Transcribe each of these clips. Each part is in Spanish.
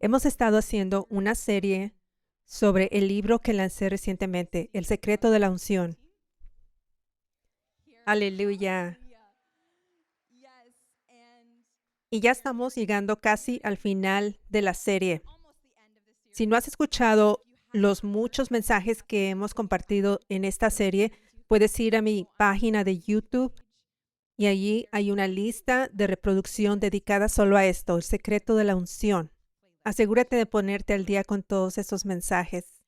Hemos estado haciendo una serie sobre el libro que lancé recientemente, El secreto de la unción. Aleluya. Y ya estamos llegando casi al final de la serie. Si no has escuchado los muchos mensajes que hemos compartido en esta serie, puedes ir a mi página de YouTube y allí hay una lista de reproducción dedicada solo a esto, el secreto de la unción. Asegúrate de ponerte al día con todos esos mensajes.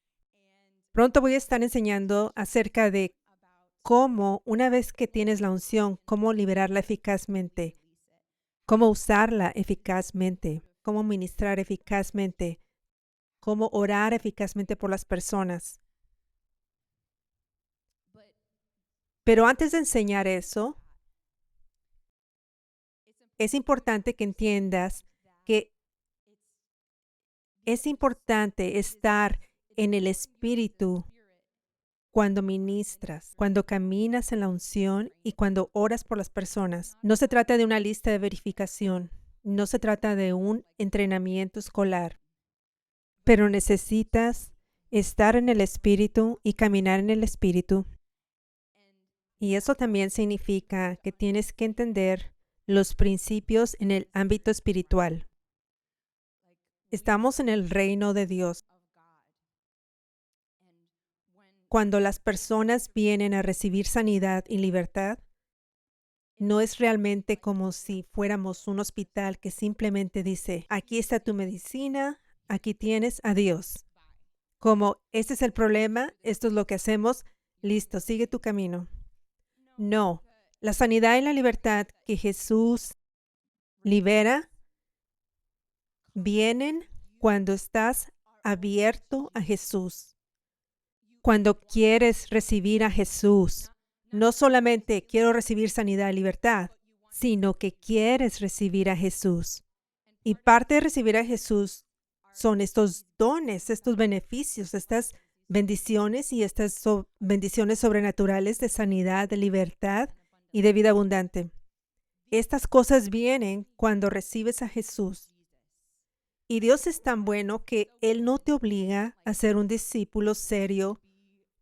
Pronto voy a estar enseñando acerca de cómo, una vez que tienes la unción, cómo liberarla eficazmente, cómo usarla eficazmente, cómo ministrar eficazmente, cómo orar eficazmente por las personas. Pero antes de enseñar eso, es importante que entiendas que es importante estar en el Espíritu cuando ministras, cuando caminas en la unción y cuando oras por las personas. No se trata de una lista de verificación, no se trata de un entrenamiento escolar, pero necesitas estar en el Espíritu y caminar en el Espíritu. Y eso también significa que tienes que entender los principios en el ámbito espiritual. Estamos en el reino de Dios. Cuando las personas vienen a recibir sanidad y libertad, no es realmente como si fuéramos un hospital que simplemente dice, aquí está tu medicina, aquí tienes a Dios. Como, este es el problema, esto es lo que hacemos, listo, sigue tu camino. No, la sanidad y la libertad que Jesús libera vienen cuando estás abierto a Jesús. Cuando quieres recibir a Jesús, no solamente quiero recibir sanidad y libertad, sino que quieres recibir a Jesús. Y parte de recibir a Jesús son estos dones, estos beneficios, estas bendiciones y estas bendiciones sobrenaturales de sanidad, de libertad y de vida abundante. Estas cosas vienen cuando recibes a Jesús. Y Dios es tan bueno que Él no te obliga a ser un discípulo serio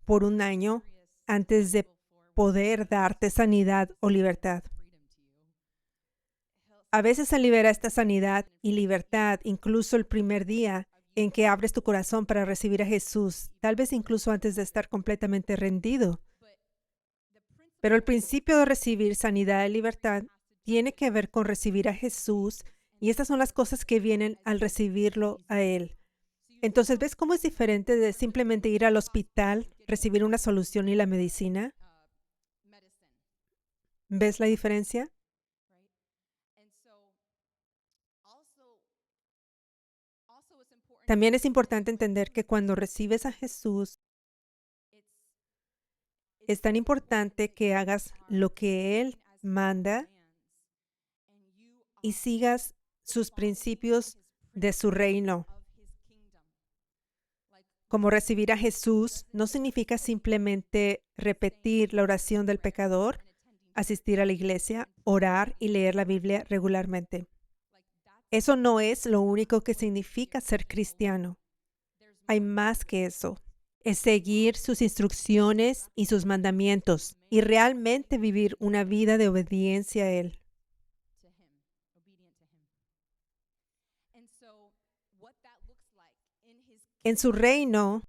por un año antes de poder darte sanidad o libertad. A veces se libera esta sanidad y libertad incluso el primer día en que abres tu corazón para recibir a Jesús, tal vez incluso antes de estar completamente rendido. Pero el principio de recibir sanidad y libertad tiene que ver con recibir a Jesús, y estas son las cosas que vienen al recibirlo a Él. Entonces, ¿ves cómo es diferente de simplemente ir al hospital, recibir una solución y la medicina? ¿Ves la diferencia? También es importante entender que cuando recibes a Jesús, es tan importante que hagas lo que Él manda y sigas sus principios de su reino. Como recibir a Jesús no significa simplemente repetir la oración del pecador, asistir a la iglesia, orar y leer la Biblia regularmente. Eso no es lo único que significa ser cristiano. Hay más que eso. Es seguir sus instrucciones y sus mandamientos y realmente vivir una vida de obediencia a Él. En su reino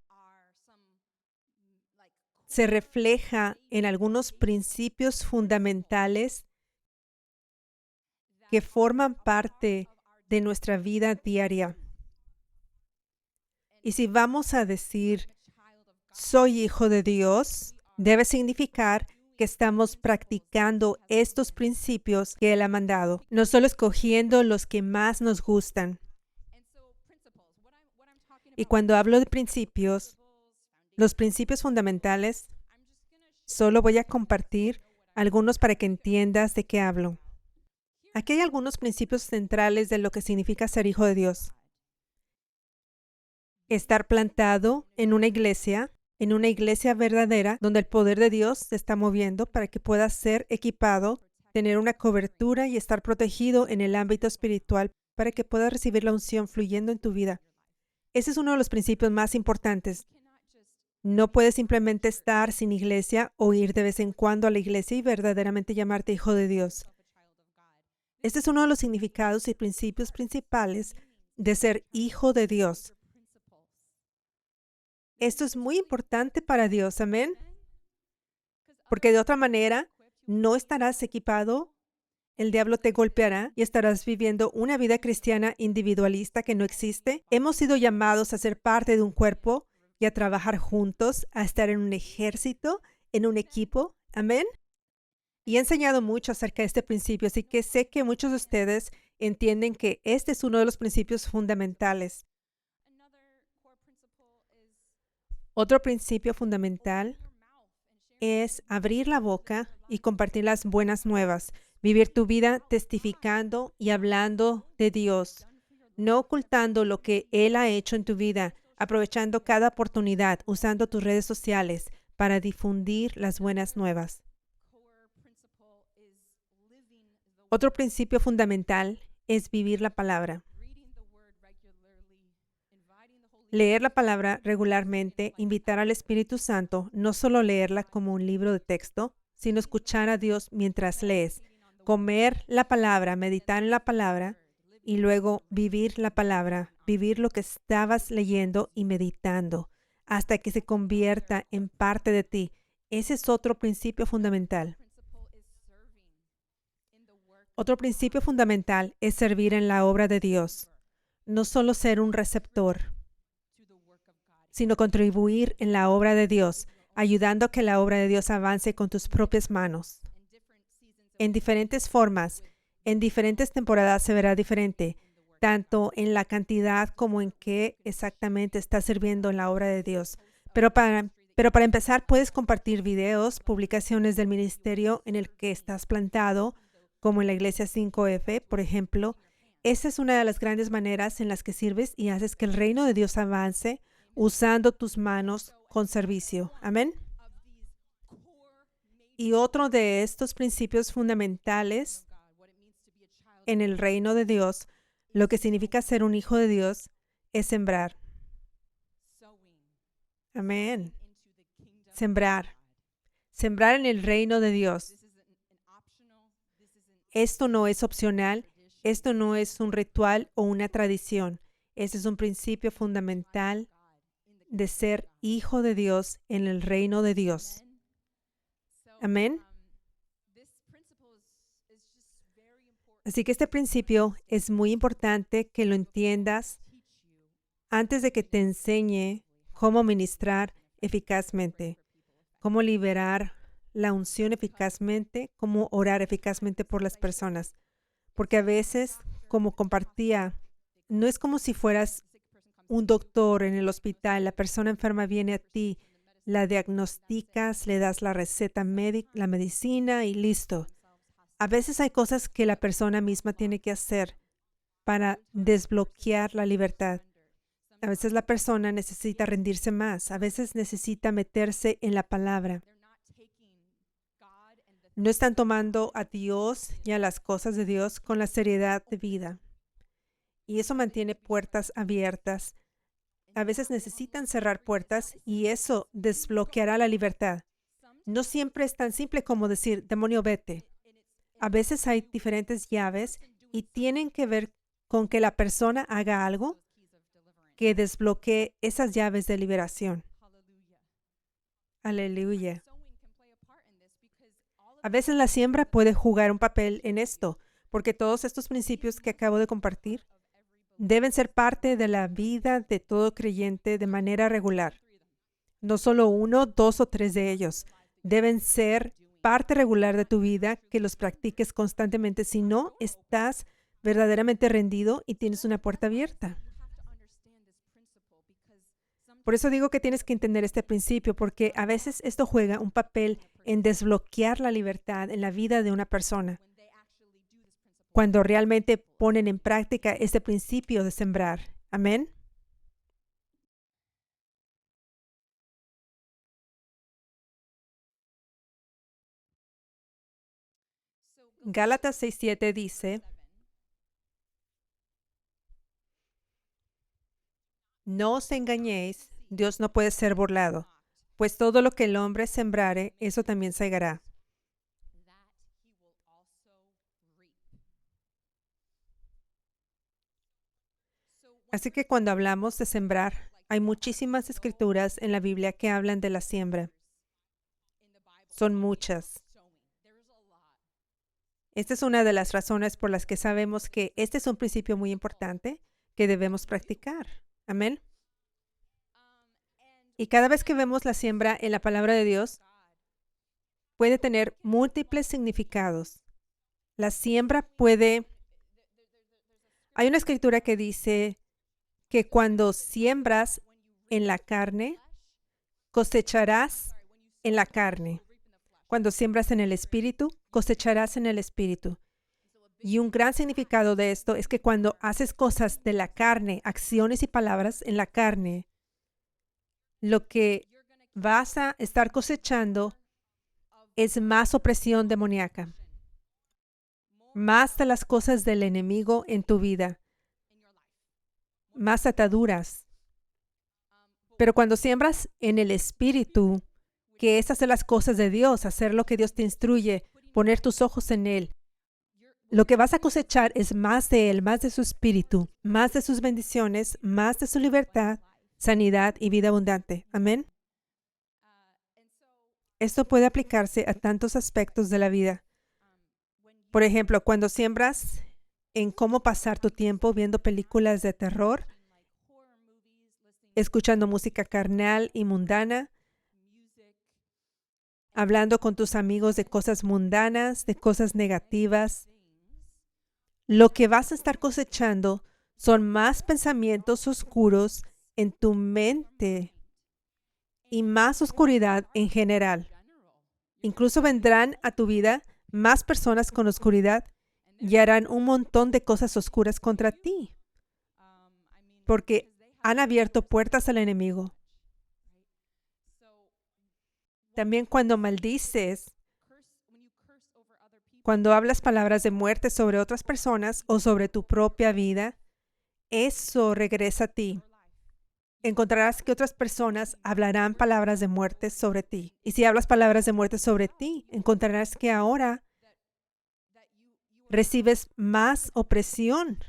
se refleja en algunos principios fundamentales que forman parte de nuestra vida diaria. Y si vamos a decir, soy hijo de Dios, debe significar que estamos practicando estos principios que Él ha mandado, no solo escogiendo los que más nos gustan. Y cuando hablo de principios, los principios fundamentales, solo voy a compartir algunos para que entiendas de qué hablo. Aquí hay algunos principios centrales de lo que significa ser hijo de Dios. Estar plantado en una iglesia verdadera, donde el poder de Dios se está moviendo para que puedas ser equipado, tener una cobertura y estar protegido en el ámbito espiritual para que puedas recibir la unción fluyendo en tu vida. Ese es uno de los principios más importantes. No puedes simplemente estar sin iglesia o ir de vez en cuando a la iglesia y verdaderamente llamarte hijo de Dios. Este es uno de los significados y principios principales de ser hijo de Dios. Esto es muy importante para Dios, amén. Porque de otra manera no estarás equipado, el diablo te golpeará y estarás viviendo una vida cristiana individualista que no existe. Hemos sido llamados a ser parte de un cuerpo y a trabajar juntos, a estar en un ejército, en un equipo. Amén. Y he enseñado mucho acerca de este principio, así que sé que muchos de ustedes entienden que este es uno de los principios fundamentales. Otro principio fundamental es abrir la boca y compartir las buenas nuevas, vivir tu vida testificando y hablando de Dios, no ocultando lo que Él ha hecho en tu vida, aprovechando cada oportunidad, usando tus redes sociales para difundir las buenas nuevas. Otro principio fundamental es vivir la palabra. Leer la palabra regularmente, invitar al Espíritu Santo, no solo leerla como un libro de texto, sino escuchar a Dios mientras lees, comer la palabra, meditar en la palabra y luego vivir la palabra, vivir lo que estabas leyendo y meditando hasta que se convierta en parte de ti. Ese es otro principio fundamental. Otro principio fundamental es servir en la obra de Dios, no solo ser un receptor, sino contribuir en la obra de Dios, ayudando a que la obra de Dios avance con tus propias manos. En diferentes formas, en diferentes temporadas se verá diferente, tanto en la cantidad como en qué exactamente estás sirviendo en la obra de Dios. Pero para empezar, puedes compartir videos, publicaciones del ministerio en el que estás plantado, como en la Iglesia 5F, por ejemplo. Esa es una de las grandes maneras en las que sirves y haces que el reino de Dios avance usando tus manos con servicio. Amén. Y otro de estos principios fundamentales en el reino de Dios, lo que significa ser un hijo de Dios, es sembrar. Amén. Sembrar. Sembrar en el reino de Dios. Esto no es opcional, esto no es un ritual o una tradición. Este es un principio fundamental de ser hijo de Dios en el reino de Dios. Amén. Así que este principio es muy importante que lo entiendas antes de que te enseñe cómo ministrar eficazmente, cómo liberar la unción eficazmente, cómo orar eficazmente por las personas. Porque a veces, como compartía, no es como si fueras un doctor en el hospital, la persona enferma viene a ti, la diagnosticas, le das la receta médica, la medicina y listo. A veces hay cosas que la persona misma tiene que hacer para desbloquear la libertad. A veces la persona necesita rendirse más, a veces necesita meterse en la palabra. No están tomando a Dios y a las cosas de Dios con la seriedad de vida. Y eso mantiene puertas abiertas. A veces necesitan cerrar puertas y eso desbloqueará la libertad. No siempre es tan simple como decir, demonio, vete. A veces hay diferentes llaves y tienen que ver con que la persona haga algo que desbloquee esas llaves de liberación. Aleluya. A veces la siembra puede jugar un papel en esto, porque todos estos principios que acabo de compartir deben ser parte de la vida de todo creyente de manera regular. No solo uno, dos o tres de ellos. Deben ser parte regular de tu vida, que los practiques constantemente. Si no, estás verdaderamente rendido y tienes una puerta abierta. Por eso digo que tienes que entender este principio, porque a veces esto juega un papel en desbloquear la libertad en la vida de una persona, cuando realmente ponen en práctica este principio de sembrar. Amén. Gálatas 6:7 dice, No os engañéis, Dios no puede ser burlado, pues todo lo que el hombre sembrare, eso también segará. Así que cuando hablamos de sembrar, hay muchísimas escrituras en la Biblia que hablan de la siembra. Son muchas. Esta es una de las razones por las que sabemos que este es un principio muy importante que debemos practicar. Amén. Y cada vez que vemos la siembra en la palabra de Dios, puede tener múltiples significados. La siembra puede... Hay una escritura que dice que cuando siembras en la carne, cosecharás en la carne. Cuando siembras en el Espíritu, cosecharás en el Espíritu. Y un gran significado de esto es que cuando haces cosas de la carne, acciones y palabras en la carne, lo que vas a estar cosechando es más opresión demoníaca, más de las cosas del enemigo en tu vida, más ataduras. Pero cuando siembras en el Espíritu, que es hacer las cosas de Dios, hacer lo que Dios te instruye, poner tus ojos en Él, lo que vas a cosechar es más de Él, más de su Espíritu, más de sus bendiciones, más de su libertad, sanidad y vida abundante. Amén. Esto puede aplicarse a tantos aspectos de la vida. Por ejemplo, cuando siembras en cómo pasar tu tiempo viendo películas de terror, escuchando música carnal y mundana, hablando con tus amigos de cosas mundanas, de cosas negativas, lo que vas a estar cosechando son más pensamientos oscuros en tu mente y más oscuridad en general. Incluso vendrán a tu vida más personas con oscuridad y harán un montón de cosas oscuras contra ti, porque han abierto puertas al enemigo. También cuando maldices, cuando hablas palabras de muerte sobre otras personas o sobre tu propia vida, eso regresa a ti. Encontrarás que otras personas hablarán palabras de muerte sobre ti. Y si hablas palabras de muerte sobre ti, encontrarás que ahora recibes más opresión,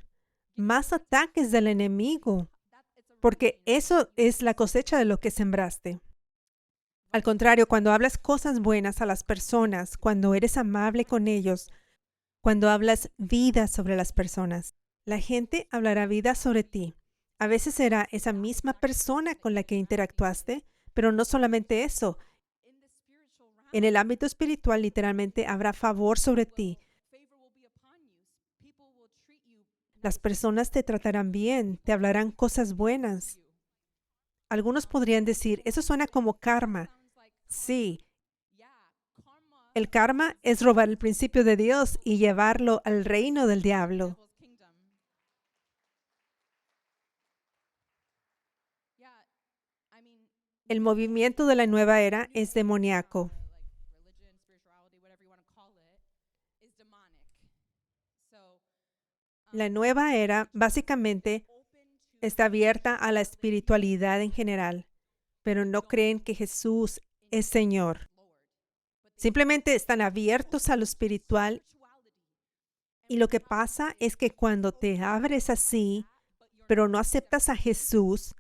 más ataques del enemigo, porque eso es la cosecha de lo que sembraste. Al contrario, cuando hablas cosas buenas a las personas, cuando eres amable con ellos, cuando hablas vida sobre las personas, la gente hablará vida sobre ti. A veces será esa misma persona con la que interactuaste, pero no solamente eso. En el ámbito espiritual, literalmente, habrá favor sobre ti. Las personas te tratarán bien, te hablarán cosas buenas. Algunos podrían decir, eso suena como karma. Sí, el karma es robar el principio de Dios y llevarlo al reino del diablo. El movimiento de la nueva era es demoníaco. La nueva era básicamente está abierta a la espiritualidad en general, pero no creen que Jesús es Señor. Simplemente están abiertos a lo espiritual y lo que pasa es que cuando te abres así, pero no aceptas a Jesús,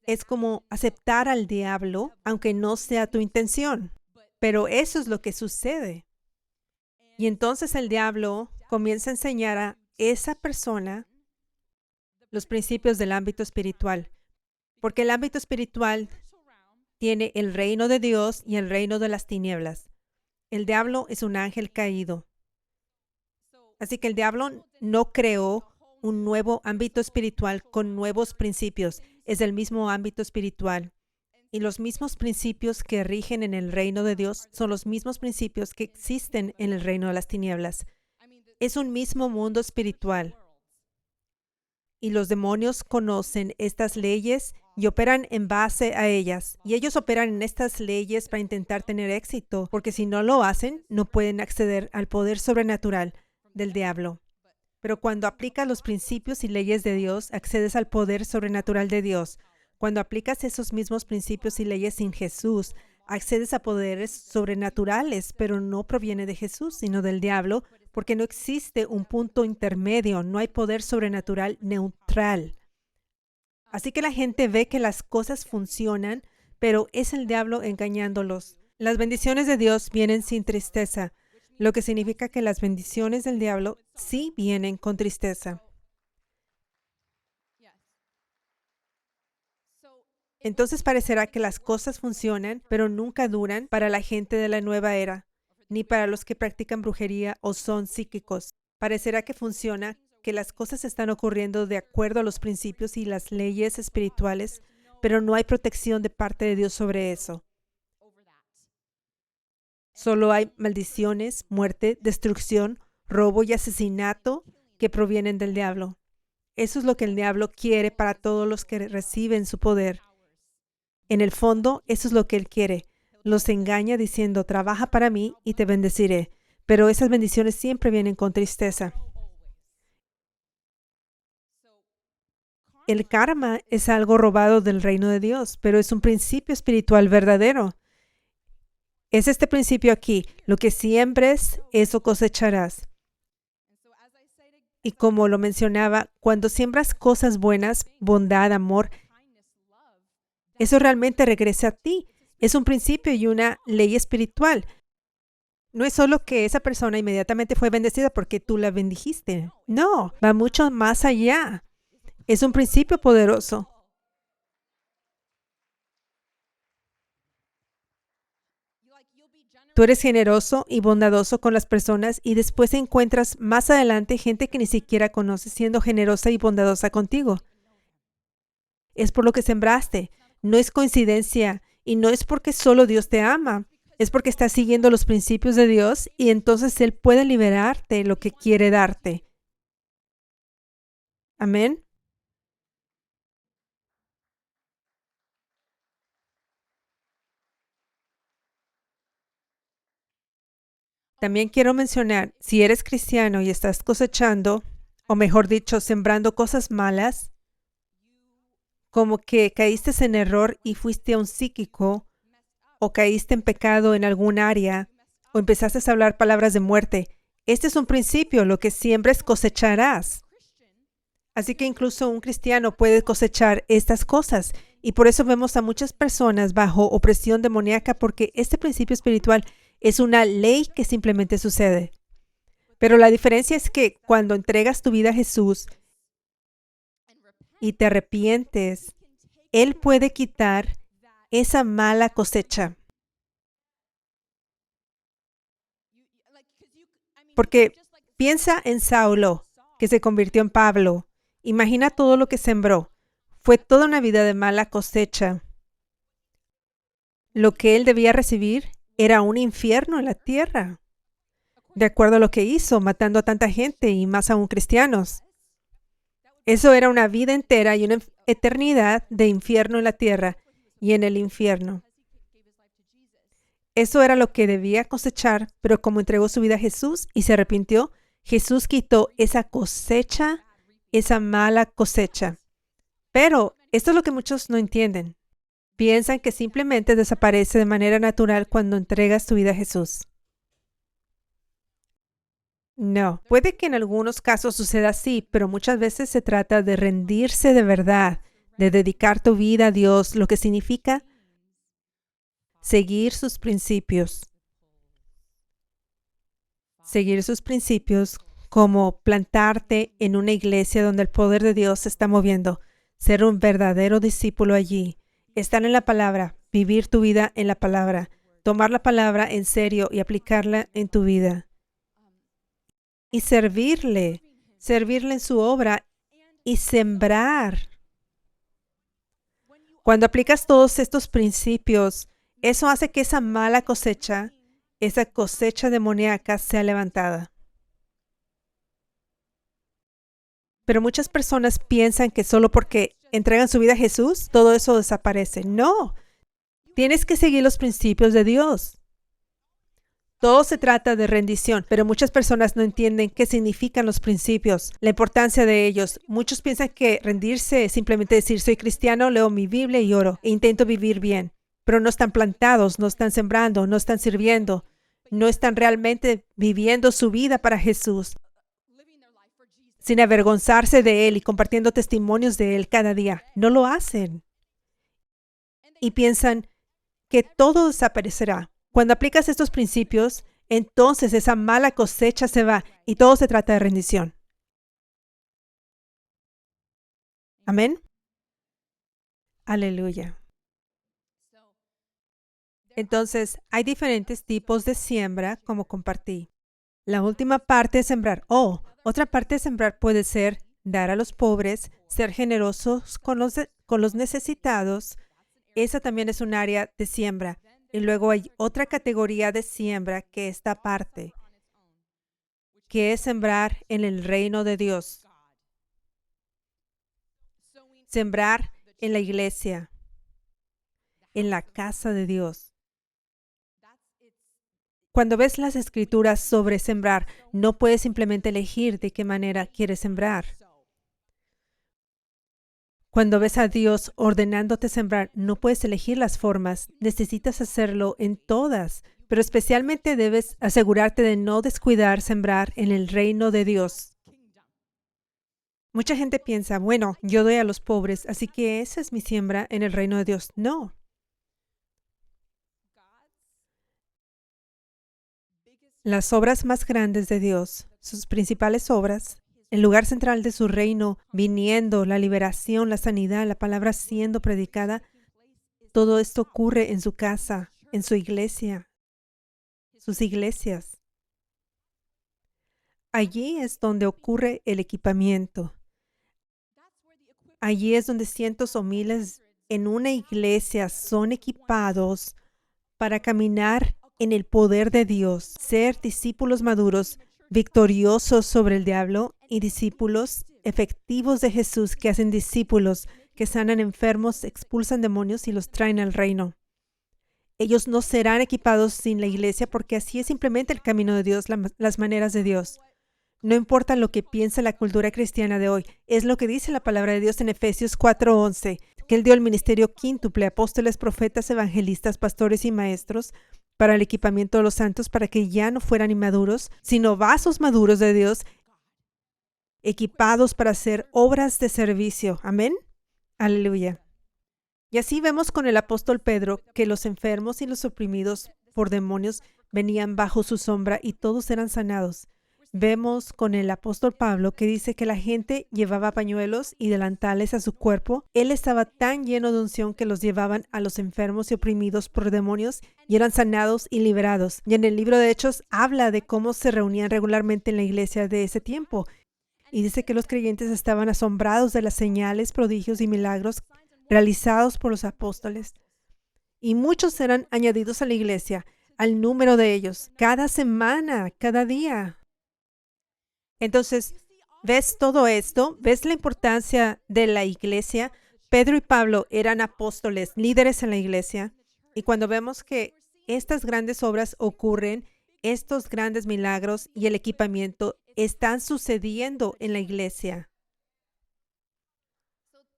es como aceptar al diablo, aunque no sea tu intención. Pero eso es lo que sucede. Y entonces el diablo comienza a enseñar a esa persona los principios del ámbito espiritual. Porque el ámbito espiritual tiene el reino de Dios y el reino de las tinieblas. El diablo es un ángel caído. Así que el diablo no creó un nuevo ámbito espiritual con nuevos principios. Es el mismo ámbito espiritual. Y los mismos principios que rigen en el reino de Dios son los mismos principios que existen en el reino de las tinieblas. Es un mismo mundo espiritual. Y los demonios conocen estas leyes y operan en base a ellas. Y ellos operan en estas leyes para intentar tener éxito, porque si no lo hacen, no pueden acceder al poder sobrenatural del diablo. Pero cuando aplicas los principios y leyes de Dios, accedes al poder sobrenatural de Dios. Cuando aplicas esos mismos principios y leyes sin Jesús, accedes a poderes sobrenaturales, pero no proviene de Jesús, sino del diablo, porque no existe un punto intermedio, no hay poder sobrenatural neutral. Así que la gente ve que las cosas funcionan, pero es el diablo engañándolos. Las bendiciones de Dios vienen sin tristeza, lo que significa que las bendiciones del diablo sí vienen con tristeza. Entonces parecerá que las cosas funcionan, pero nunca duran para la gente de la nueva era, ni para los que practican brujería o son psíquicos. Parecerá que funciona, que las cosas están ocurriendo de acuerdo a los principios y las leyes espirituales, pero no hay protección de parte de Dios sobre eso. Solo hay maldiciones, muerte, destrucción, robo y asesinato que provienen del diablo. Eso es lo que el diablo quiere para todos los que reciben su poder. En el fondo, eso es lo que él quiere. Los engaña diciendo, trabaja para mí y te bendeciré. Pero esas bendiciones siempre vienen con tristeza. El karma es algo robado del reino de Dios, pero es un principio espiritual verdadero. Es este principio aquí, lo que siembres, eso cosecharás. Y como lo mencionaba, cuando siembras cosas buenas, bondad, amor, eso realmente regresa a ti. Es un principio y una ley espiritual. No es solo que esa persona inmediatamente fue bendecida porque tú la bendijiste. No, va mucho más allá. Es un principio poderoso. Tú eres generoso y bondadoso con las personas y después encuentras más adelante gente que ni siquiera conoces siendo generosa y bondadosa contigo. Es por lo que sembraste. No es coincidencia y no es porque solo Dios te ama. Es porque estás siguiendo los principios de Dios y entonces Él puede liberarte lo que quiere darte. Amén. También quiero mencionar, si eres cristiano y estás cosechando, o mejor dicho, sembrando cosas malas, como que caíste en error y fuiste a un psíquico, o caíste en pecado en algún área, o empezaste a hablar palabras de muerte, este es un principio, lo que siembres cosecharás. Así que incluso un cristiano puede cosechar estas cosas, y por eso vemos a muchas personas bajo opresión demoníaca, porque este principio espiritual es una ley que simplemente sucede. Pero la diferencia es que cuando entregas tu vida a Jesús y te arrepientes, Él puede quitar esa mala cosecha. Porque piensa en Saulo, que se convirtió en Pablo. Imagina todo lo que sembró. Fue toda una vida de mala cosecha. Lo que él debía recibir era un infierno en la tierra, de acuerdo a lo que hizo, matando a tanta gente y más aún cristianos. Eso era una vida entera y una eternidad de infierno en la tierra y en el infierno. Eso era lo que debía cosechar, pero como entregó su vida a Jesús y se arrepintió, Jesús quitó esa cosecha, esa mala cosecha. Pero esto es lo que muchos no entienden. Piensan que simplemente desaparece de manera natural cuando entregas tu vida a Jesús. No, puede que en algunos casos suceda así, pero muchas veces se trata de rendirse de verdad, de dedicar tu vida a Dios, lo que significa seguir sus principios. Seguir sus principios como plantarte en una iglesia donde el poder de Dios se está moviendo, ser un verdadero discípulo allí, estar en la palabra, vivir tu vida en la palabra, tomar la palabra en serio y aplicarla en tu vida. Y servirle en su obra y sembrar. Cuando aplicas todos estos principios, eso hace que esa mala cosecha, esa cosecha demoníaca sea levantada. Pero muchas personas piensan que solo porque entregan su vida a Jesús, todo eso desaparece. No, tienes que seguir los principios de Dios. Todo se trata de rendición, pero muchas personas no entienden qué significan los principios, la importancia de ellos. Muchos piensan que rendirse es simplemente decir, soy cristiano, leo mi Biblia y oro e intento vivir bien. Pero no están plantados, no están sembrando, no están sirviendo, no están realmente viviendo su vida para Jesús, sin avergonzarse de Él y compartiendo testimonios de Él cada día. No lo hacen. Y piensan que todo desaparecerá. Cuando aplicas estos principios, entonces esa mala cosecha se va y todo se trata de rendición. Amén. Aleluya. Entonces, hay diferentes tipos de siembra, como compartí. La última parte es sembrar. Otra parte de sembrar puede ser dar a los pobres, ser generosos con los necesitados. Esa también es un área de siembra. Y luego hay otra categoría de siembra que esta parte, que es sembrar en el reino de Dios. Sembrar en la iglesia, en la casa de Dios. Cuando ves las escrituras sobre sembrar, no puedes simplemente elegir de qué manera quieres sembrar. Cuando ves a Dios ordenándote sembrar, no puedes elegir las formas. Necesitas hacerlo en todas, pero especialmente debes asegurarte de no descuidar sembrar en el reino de Dios. Mucha gente piensa, bueno, yo doy a los pobres, así que esa es mi siembra en el reino de Dios. No. Las obras más grandes de Dios, sus principales obras, el lugar central de su reino, viniendo, la liberación, la sanidad, la palabra siendo predicada, todo esto ocurre en su casa, en su iglesia, sus iglesias. Allí es donde ocurre el equipamiento. Allí es donde cientos o miles en una iglesia son equipados para caminar en el poder de Dios, ser discípulos maduros, victoriosos sobre el diablo y discípulos efectivos de Jesús que hacen discípulos, que sanan enfermos, expulsan demonios y los traen al reino. Ellos no serán equipados sin la iglesia porque así es simplemente el camino de Dios, las maneras de Dios. No importa lo que piense la cultura cristiana de hoy, es lo que dice la palabra de Dios en Efesios 4:11, que Él dio el ministerio quíntuple, apóstoles, profetas, evangelistas, pastores y maestros, para el equipamiento de los santos, para que ya no fueran inmaduros, sino vasos maduros de Dios, equipados para hacer obras de servicio. Amén. Aleluya. Y así vemos con el apóstol Pedro que los enfermos y los oprimidos por demonios venían bajo su sombra y todos eran sanados. Vemos con el apóstol Pablo que dice que la gente llevaba pañuelos y delantales a su cuerpo. Él estaba tan lleno de unción que los llevaban a los enfermos y oprimidos por demonios y eran sanados y liberados. Y en el libro de Hechos habla de cómo se reunían regularmente en la iglesia de ese tiempo. Y dice que los creyentes estaban asombrados de las señales, prodigios y milagros realizados por los apóstoles. Y muchos eran añadidos a la iglesia, al número de ellos, cada semana, cada día. Entonces, ¿ves todo esto? ¿Ves la importancia de la iglesia? Pedro y Pablo eran apóstoles, líderes en la iglesia. Y cuando vemos que estas grandes obras ocurren, estos grandes milagros y el equipamiento están sucediendo en la iglesia.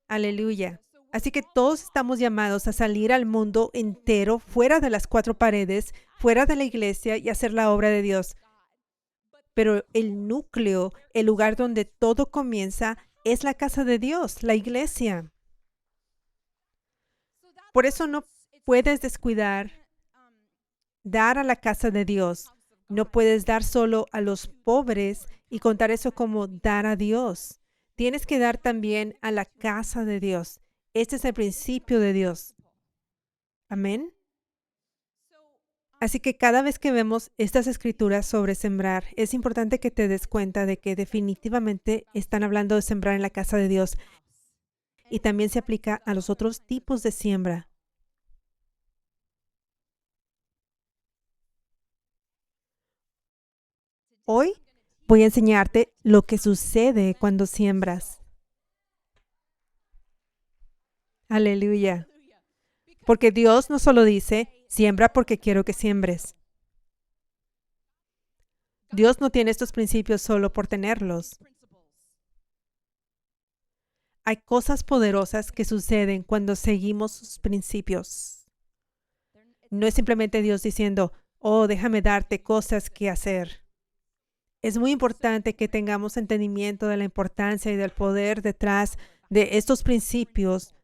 Aleluya. Así que todos estamos llamados a salir al mundo entero, fuera de las cuatro paredes, fuera de la iglesia y hacer la obra de Dios. Pero el núcleo, el lugar donde todo comienza, es la casa de Dios, la iglesia. Por eso no puedes descuidar dar a la casa de Dios. No puedes dar solo a los pobres y contar eso como dar a Dios. Tienes que dar también a la casa de Dios. Este es el principio de Dios. Amén. Así que cada vez que vemos estas escrituras sobre sembrar, es importante que te des cuenta de que definitivamente están hablando de sembrar en la casa de Dios y también se aplica a los otros tipos de siembra. Hoy voy a enseñarte lo que sucede cuando siembras. Aleluya. Porque Dios no solo dice, siembra porque quiero que siembres. Dios no tiene estos principios solo por tenerlos. Hay cosas poderosas que suceden cuando seguimos sus principios. No es simplemente Dios diciendo, oh, déjame darte cosas que hacer. Es muy importante que tengamos entendimiento de la importancia y del poder detrás de estos principios,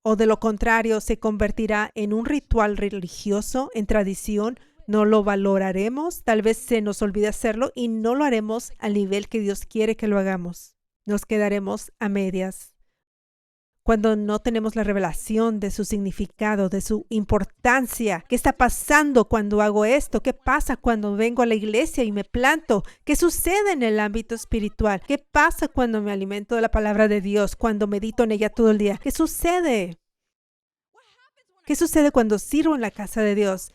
o de lo contrario se convertirá en un ritual religioso, en tradición. No lo valoraremos, tal vez se nos olvide hacerlo y no lo haremos al nivel que Dios quiere que lo hagamos. Nos quedaremos a medias. Cuando no tenemos la revelación de su significado, de su importancia. ¿Qué está pasando cuando hago esto? ¿Qué pasa cuando vengo a la iglesia y me planto? ¿Qué sucede en el ámbito espiritual? ¿Qué pasa cuando me alimento de la palabra de Dios? Cuando medito en ella todo el día. ¿Qué sucede? ¿Qué sucede cuando sirvo en la casa de Dios?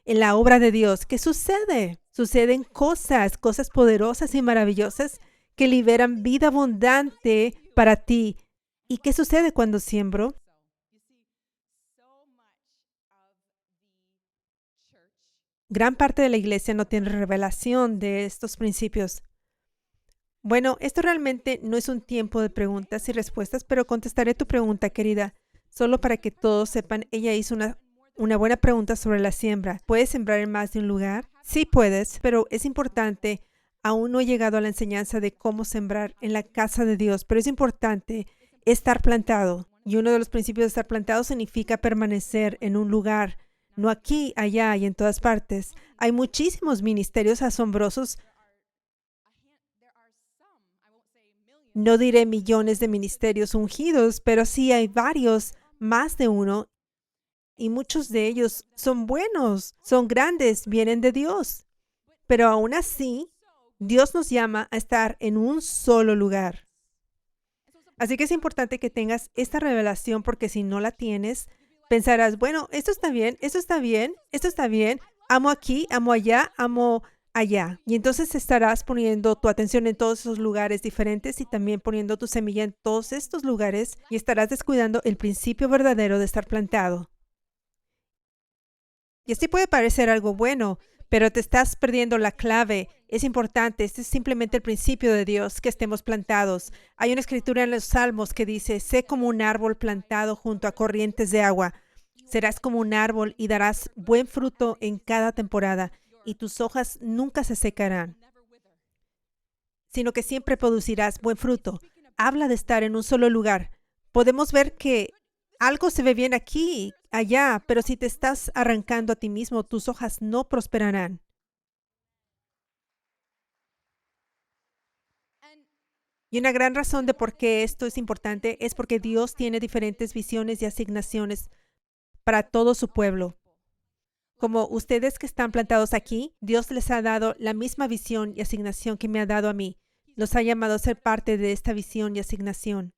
En la obra de Dios. ¿Qué sucede? Suceden cosas poderosas y maravillosas que liberan vida abundante para ti. ¿Y qué sucede cuando siembro? Gran parte de la iglesia no tiene revelación de estos principios. Bueno, esto realmente no es un tiempo de preguntas y respuestas, pero contestaré tu pregunta, querida. Solo para que todos sepan, ella hizo una buena pregunta sobre la siembra. ¿Puedes sembrar en más de un lugar? Sí puedes, pero es importante. Aún no he llegado a la enseñanza de cómo sembrar en la casa de Dios, pero es importante estar plantado. Y uno de los principios de estar plantado significa permanecer en un lugar, no aquí, allá y en todas partes. Hay muchísimos ministerios asombrosos. No diré millones de ministerios ungidos, pero sí hay varios, más de uno, y muchos de ellos son buenos, son grandes, vienen de Dios. Pero aún así, Dios nos llama a estar en un solo lugar. Así que es importante que tengas esta revelación, porque si no la tienes, pensarás, bueno, esto está bien, esto está bien, esto está bien, amo aquí, amo allá, amo allá. Y entonces estarás poniendo tu atención en todos esos lugares diferentes y también poniendo tu semilla en todos estos lugares y estarás descuidando el principio verdadero de estar plantado. Y así puede parecer algo bueno, pero te estás perdiendo la clave. Es importante, este es simplemente el principio de Dios, que estemos plantados. Hay una escritura en los Salmos que dice, sé como un árbol plantado junto a corrientes de agua. Serás como un árbol y darás buen fruto en cada temporada, y tus hojas nunca se secarán, sino que siempre producirás buen fruto. Habla de estar en un solo lugar. Podemos ver que algo se ve bien aquí, allá, pero si te estás arrancando a ti mismo, tus hojas no prosperarán. Y una gran razón de por qué esto es importante es porque Dios tiene diferentes visiones y asignaciones para todo su pueblo. Como ustedes que están plantados aquí, Dios les ha dado la misma visión y asignación que me ha dado a mí. Los ha llamado a ser parte de esta visión y asignación,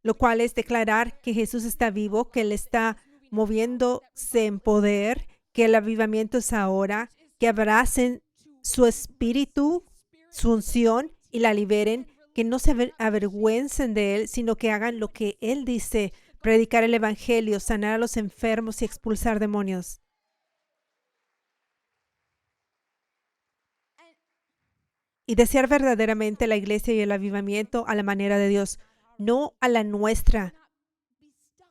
lo cual es declarar que Jesús está vivo, que Él está moviéndose en poder, que el avivamiento es ahora, que abracen su espíritu, su unción y la liberen, que no se avergüencen de Él, sino que hagan lo que Él dice, predicar el evangelio, sanar a los enfermos y expulsar demonios. Y desear verdaderamente la iglesia y el avivamiento a la manera de Dios, no a la nuestra.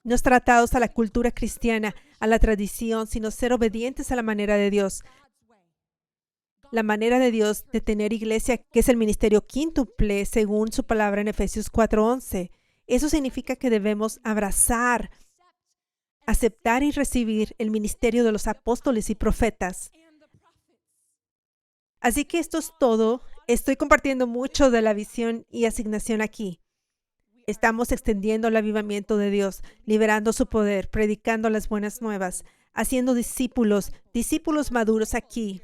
No estar atados a la cultura cristiana, a la tradición, sino ser obedientes a la manera de Dios. La manera de Dios de tener iglesia, que es el ministerio quíntuple, según su palabra en Efesios 4:11. Eso significa que debemos abrazar, aceptar y recibir el ministerio de los apóstoles y profetas. Así que esto es todo. Estoy compartiendo mucho de la visión y asignación aquí. Estamos extendiendo el avivamiento de Dios, liberando su poder, predicando las buenas nuevas, haciendo discípulos maduros aquí.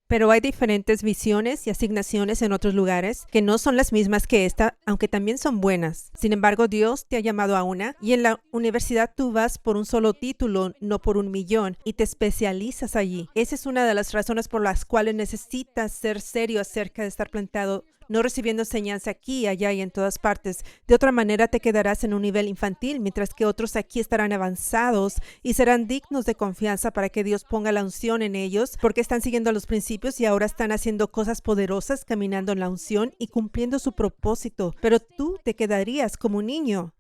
Pero hay diferentes visiones y asignaciones en otros lugares que no son las mismas que esta, aunque también son buenas. Sin embargo, Dios te ha llamado a una, y en la universidad tú vas por un solo título, no por 1,000,000, y te especializas allí. Esa es una de las razones por las cuales necesitas ser serio acerca de estar plantado. no recibiendo enseñanza aquí, allá y en todas partes. De otra manera te quedarás en un nivel infantil, mientras que otros aquí estarán avanzados y serán dignos de confianza para que Dios ponga la unción en ellos, porque están siguiendo los principios y ahora están haciendo cosas poderosas, caminando en la unción y cumpliendo su propósito. Pero tú te quedarías como un niño.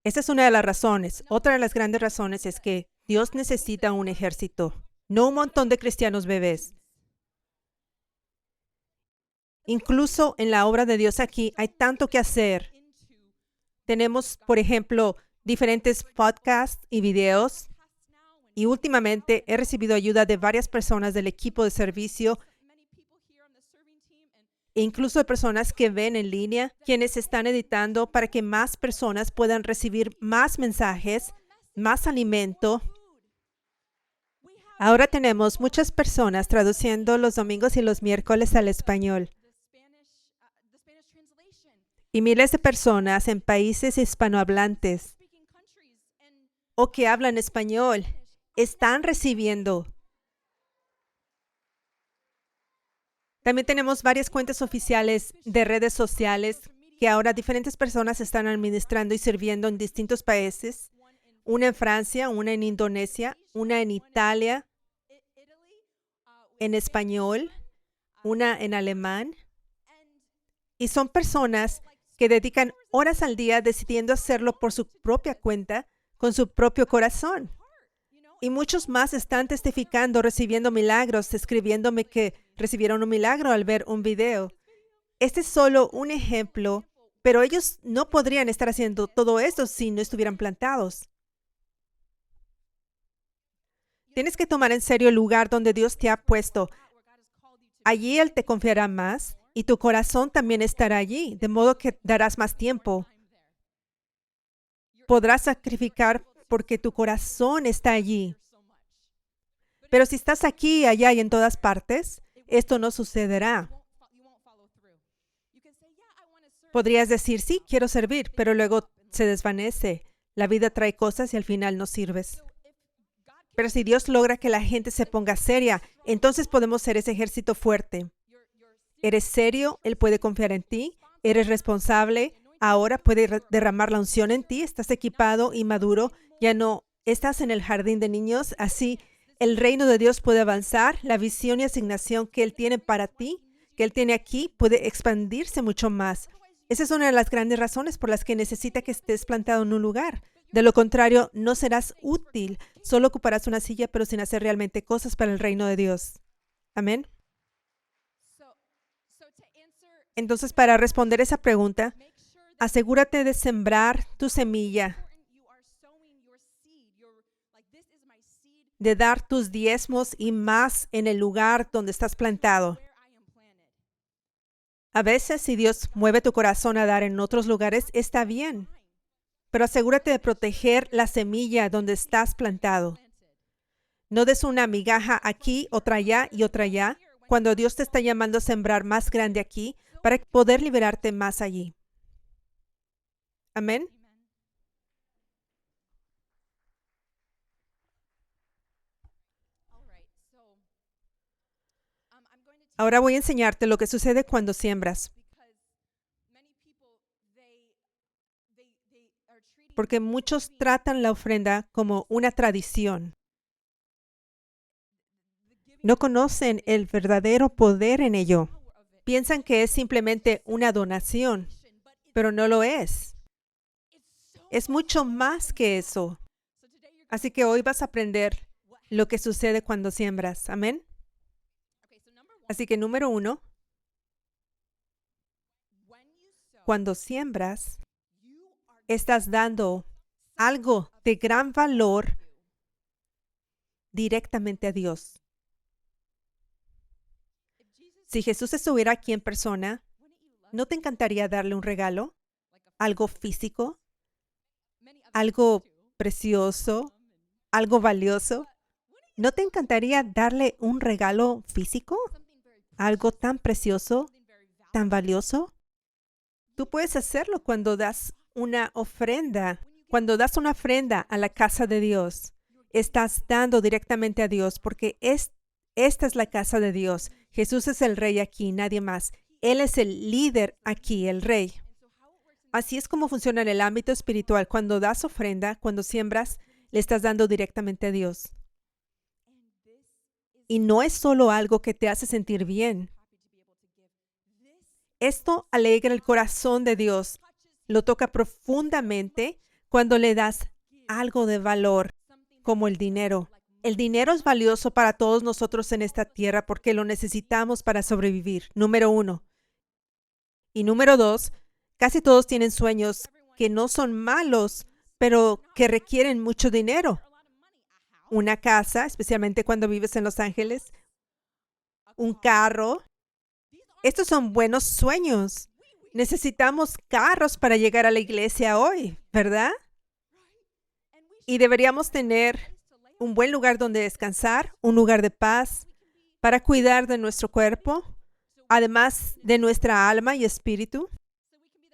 Esa es una de las razones. Otra de las grandes razones es que Dios necesita un ejército, no un montón de cristianos bebés. Incluso en la obra de Dios aquí hay tanto que hacer. Tenemos, por ejemplo, diferentes podcasts y videos. Y últimamente he recibido ayuda de varias personas del equipo de servicio e incluso de personas que ven en línea, quienes están editando para que más personas puedan recibir más mensajes, más alimento. Ahora tenemos muchas personas traduciendo los domingos y los miércoles al español. Y miles de personas en países hispanohablantes o que hablan español están recibiendo. También tenemos varias cuentas oficiales de redes sociales que ahora diferentes personas están administrando y sirviendo en distintos países. Una en Francia, una en Indonesia, una en Italia, en español, una en alemán. Y son personas que dedican horas al día decidiendo hacerlo por su propia cuenta, con su propio corazón. Y muchos más están testificando, recibiendo milagros, escribiéndome que recibieron un milagro al ver un video. Este es solo un ejemplo, pero ellos no podrían estar haciendo todo esto si no estuvieran plantados. Tienes que tomar en serio el lugar donde Dios te ha puesto. Allí Él te confiará más y tu corazón también estará allí, de modo que darás más tiempo. Podrás sacrificar porque tu corazón está allí. Pero si estás aquí, allá y en todas partes, esto no sucederá. Podrías decir, sí, quiero servir, pero luego se desvanece. La vida trae cosas y al final no sirves. Pero si Dios logra que la gente se ponga seria, entonces podemos ser ese ejército fuerte. ¿Eres serio? Él puede confiar en ti. ¿Eres responsable? Ahora puede derramar la unción en ti. Estás equipado y maduro. Ya no estás en el jardín de niños. Así, el reino de Dios puede avanzar. La visión y asignación que Él tiene para ti, que Él tiene aquí, puede expandirse mucho más. Esa es una de las grandes razones por las que necesita que estés plantado en un lugar. De lo contrario, no serás útil. Solo ocuparás una silla, pero sin hacer realmente cosas para el reino de Dios. Amén. Entonces, para responder esa pregunta, asegúrate de sembrar tu semilla, de dar tus diezmos y más en el lugar donde estás plantado. A veces, si Dios mueve tu corazón a dar en otros lugares, está bien, pero asegúrate de proteger la semilla donde estás plantado. No des una migaja aquí, otra allá y otra allá, cuando Dios te está llamando a sembrar más grande aquí, para poder liberarte más allí. Amén. Ahora voy a enseñarte lo que sucede cuando siembras. Porque muchos tratan la ofrenda como una tradición. No conocen el verdadero poder en ello. Piensan que es simplemente una donación, pero no lo es. Es mucho más que eso. Así que hoy vas a aprender lo que sucede cuando siembras. Amén. Así que número 1, cuando siembras, estás dando algo de gran valor directamente a Dios. Si Jesús estuviera aquí en persona, ¿no te encantaría darle un regalo? ¿Algo físico? ¿Algo precioso? ¿Algo valioso? ¿No te encantaría darle un regalo físico? ¿Algo tan precioso, tan valioso? Tú puedes hacerlo cuando das una ofrenda. Cuando das una ofrenda a la casa de Dios, estás dando directamente a Dios porque esta es la casa de Dios Jesús es el rey aquí, nadie más. Él es el líder aquí, el rey. Así es como funciona en el ámbito espiritual. Cuando das ofrenda, cuando siembras, le estás dando directamente a Dios. Y no es solo algo que te hace sentir bien. Esto alegra el corazón de Dios. Lo toca profundamente cuando le das algo de valor, como el dinero. El dinero es valioso para todos nosotros en esta tierra porque lo necesitamos para sobrevivir, número 1. Y número 2, casi todos tienen sueños que no son malos, pero que requieren mucho dinero. Una casa, especialmente cuando vives en Los Ángeles, un carro. Estos son buenos sueños. Necesitamos carros para llegar a la iglesia hoy, ¿verdad? Y deberíamos tener un buen lugar donde descansar, un lugar de paz, para cuidar de nuestro cuerpo, además de nuestra alma y espíritu,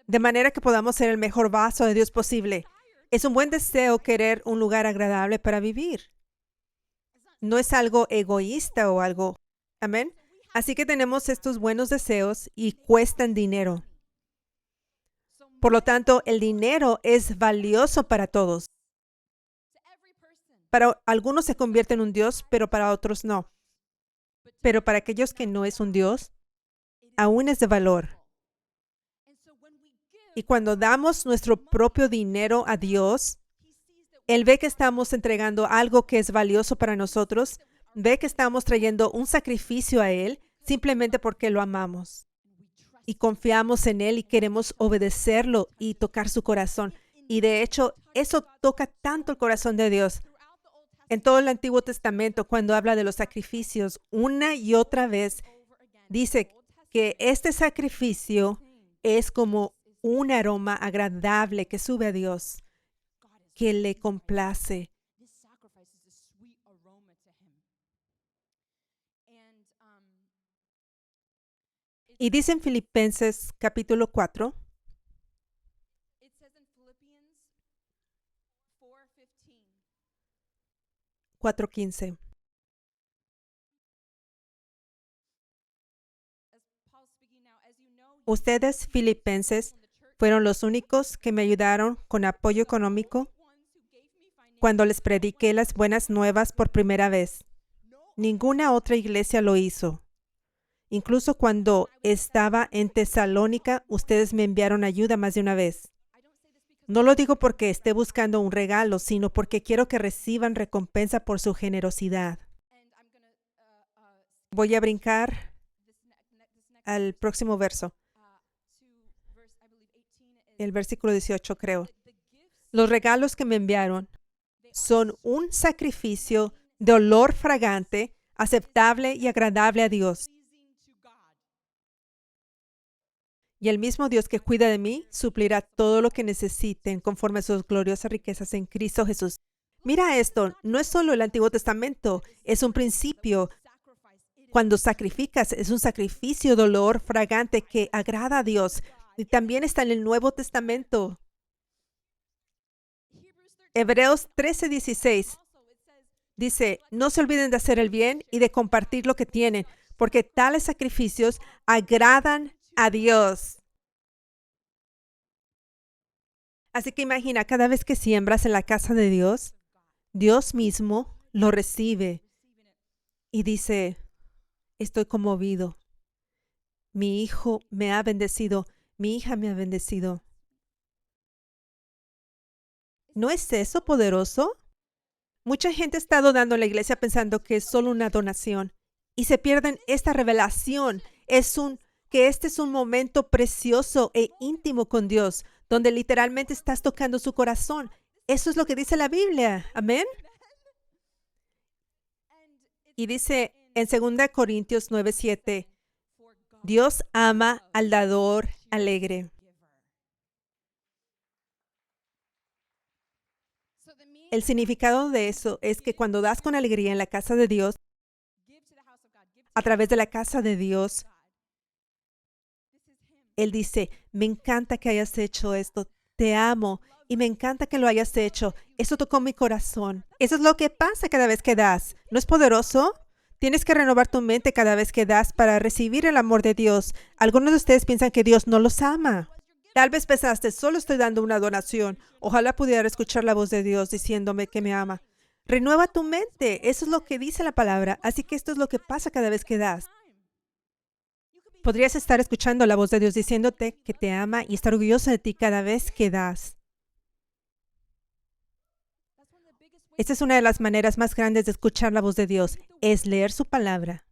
de manera que podamos ser el mejor vaso de Dios posible. Es un buen deseo querer un lugar agradable para vivir. No es algo egoísta o algo. Amén. Así que tenemos estos buenos deseos y cuestan dinero. Por lo tanto, el dinero es valioso para todos. Para algunos se convierte en un Dios, pero para otros no. Pero para aquellos que no es un Dios, aún es de valor. Y cuando damos nuestro propio dinero a Dios, Él ve que estamos entregando algo que es valioso para nosotros, ve que estamos trayendo un sacrificio a Él simplemente porque lo amamos. Y confiamos en Él y queremos obedecerlo y tocar su corazón. Y de hecho, eso toca tanto el corazón de Dios. En todo el Antiguo Testamento, cuando habla de los sacrificios, una y otra vez dice que este sacrificio es como un aroma agradable que sube a Dios, que le complace. Y dice en Filipenses capítulo 4, 4:15. Ustedes, filipenses, fueron los únicos que me ayudaron con apoyo económico cuando les prediqué las buenas nuevas por primera vez. Ninguna otra iglesia lo hizo. Incluso cuando estaba en Tesalónica, ustedes me enviaron ayuda más de una vez. No lo digo porque esté buscando un regalo, sino porque quiero que reciban recompensa por su generosidad. Voy a brincar al próximo verso. El versículo 18, creo. Los regalos que me enviaron son un sacrificio de olor fragante, aceptable y agradable a Dios. Y el mismo Dios que cuida de mí suplirá todo lo que necesiten conforme a sus gloriosas riquezas en Cristo Jesús. Mira esto, no es solo el Antiguo Testamento, es un principio. Cuando sacrificas, es un sacrificio de olor fragante que agrada a Dios. Y también está en el Nuevo Testamento. Hebreos 13:16 dice, no se olviden de hacer el bien y de compartir lo que tienen, porque tales sacrificios agradan a Dios. Así que imagina, cada vez que siembras en la casa de Dios, Dios mismo lo recibe y dice, estoy conmovido. Mi hijo me ha bendecido, mi hija me ha bendecido. ¿No es eso poderoso? Mucha gente ha estado dando a la iglesia pensando que es solo una donación y se pierden esta revelación. Que este es un momento precioso e íntimo con Dios, donde literalmente estás tocando su corazón. Eso es lo que dice la Biblia. Amén. Y dice en 2 Corintios 9:7, Dios ama al dador alegre. El significado de eso es que cuando das con alegría en la casa de Dios, a través de la casa de Dios, Él dice, me encanta que hayas hecho esto, te amo y me encanta que lo hayas hecho. Eso tocó mi corazón. Eso es lo que pasa cada vez que das. ¿No es poderoso? Tienes que renovar tu mente cada vez que das para recibir el amor de Dios. Algunos de ustedes piensan que Dios no los ama. Tal vez pensaste, solo estoy dando una donación. Ojalá pudiera escuchar la voz de Dios diciéndome que me ama. Renueva tu mente. Eso es lo que dice la palabra. Así que esto es lo que pasa cada vez que das. Podrías estar escuchando la voz de Dios diciéndote que te ama y estar orgulloso de ti cada vez que das. Esta es una de las maneras más grandes de escuchar la voz de Dios, es leer su palabra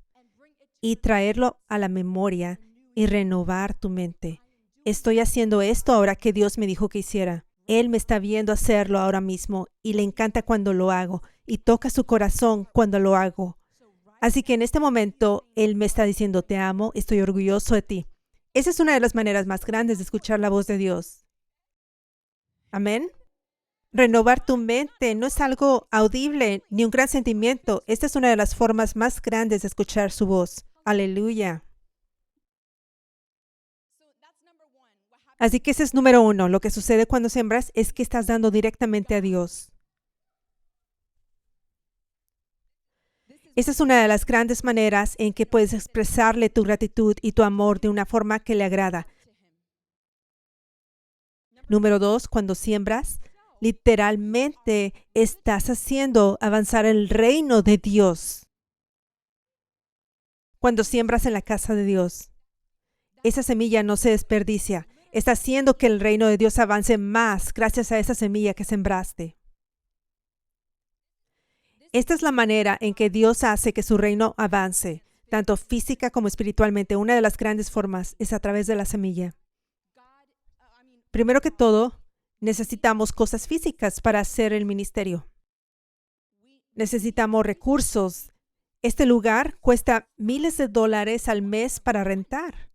y traerlo a la memoria y renovar tu mente. Estoy haciendo esto ahora que Dios me dijo que hiciera. Él me está viendo hacerlo ahora mismo y le encanta cuando lo hago y toca su corazón cuando lo hago. Así que en este momento Él me está diciendo, te amo, estoy orgulloso de ti. Esa es una de las maneras más grandes de escuchar la voz de Dios. Amén. Renovar tu mente no es algo audible ni un gran sentimiento. Esta es una de las formas más grandes de escuchar su voz. Aleluya. Así que ese es número 1. Lo que sucede cuando siembras es que estás dando directamente a Dios. Esa es una de las grandes maneras en que puedes expresarle tu gratitud y tu amor de una forma que le agrada. Número 2, cuando siembras, literalmente estás haciendo avanzar el reino de Dios. Cuando siembras en la casa de Dios, esa semilla no se desperdicia. Está haciendo que el reino de Dios avance más gracias a esa semilla que sembraste. Esta es la manera en que Dios hace que su reino avance, tanto física como espiritualmente. Una de las grandes formas es a través de la semilla. Primero que todo, necesitamos cosas físicas para hacer el ministerio. Necesitamos recursos. Este lugar cuesta miles de dólares al mes para rentar.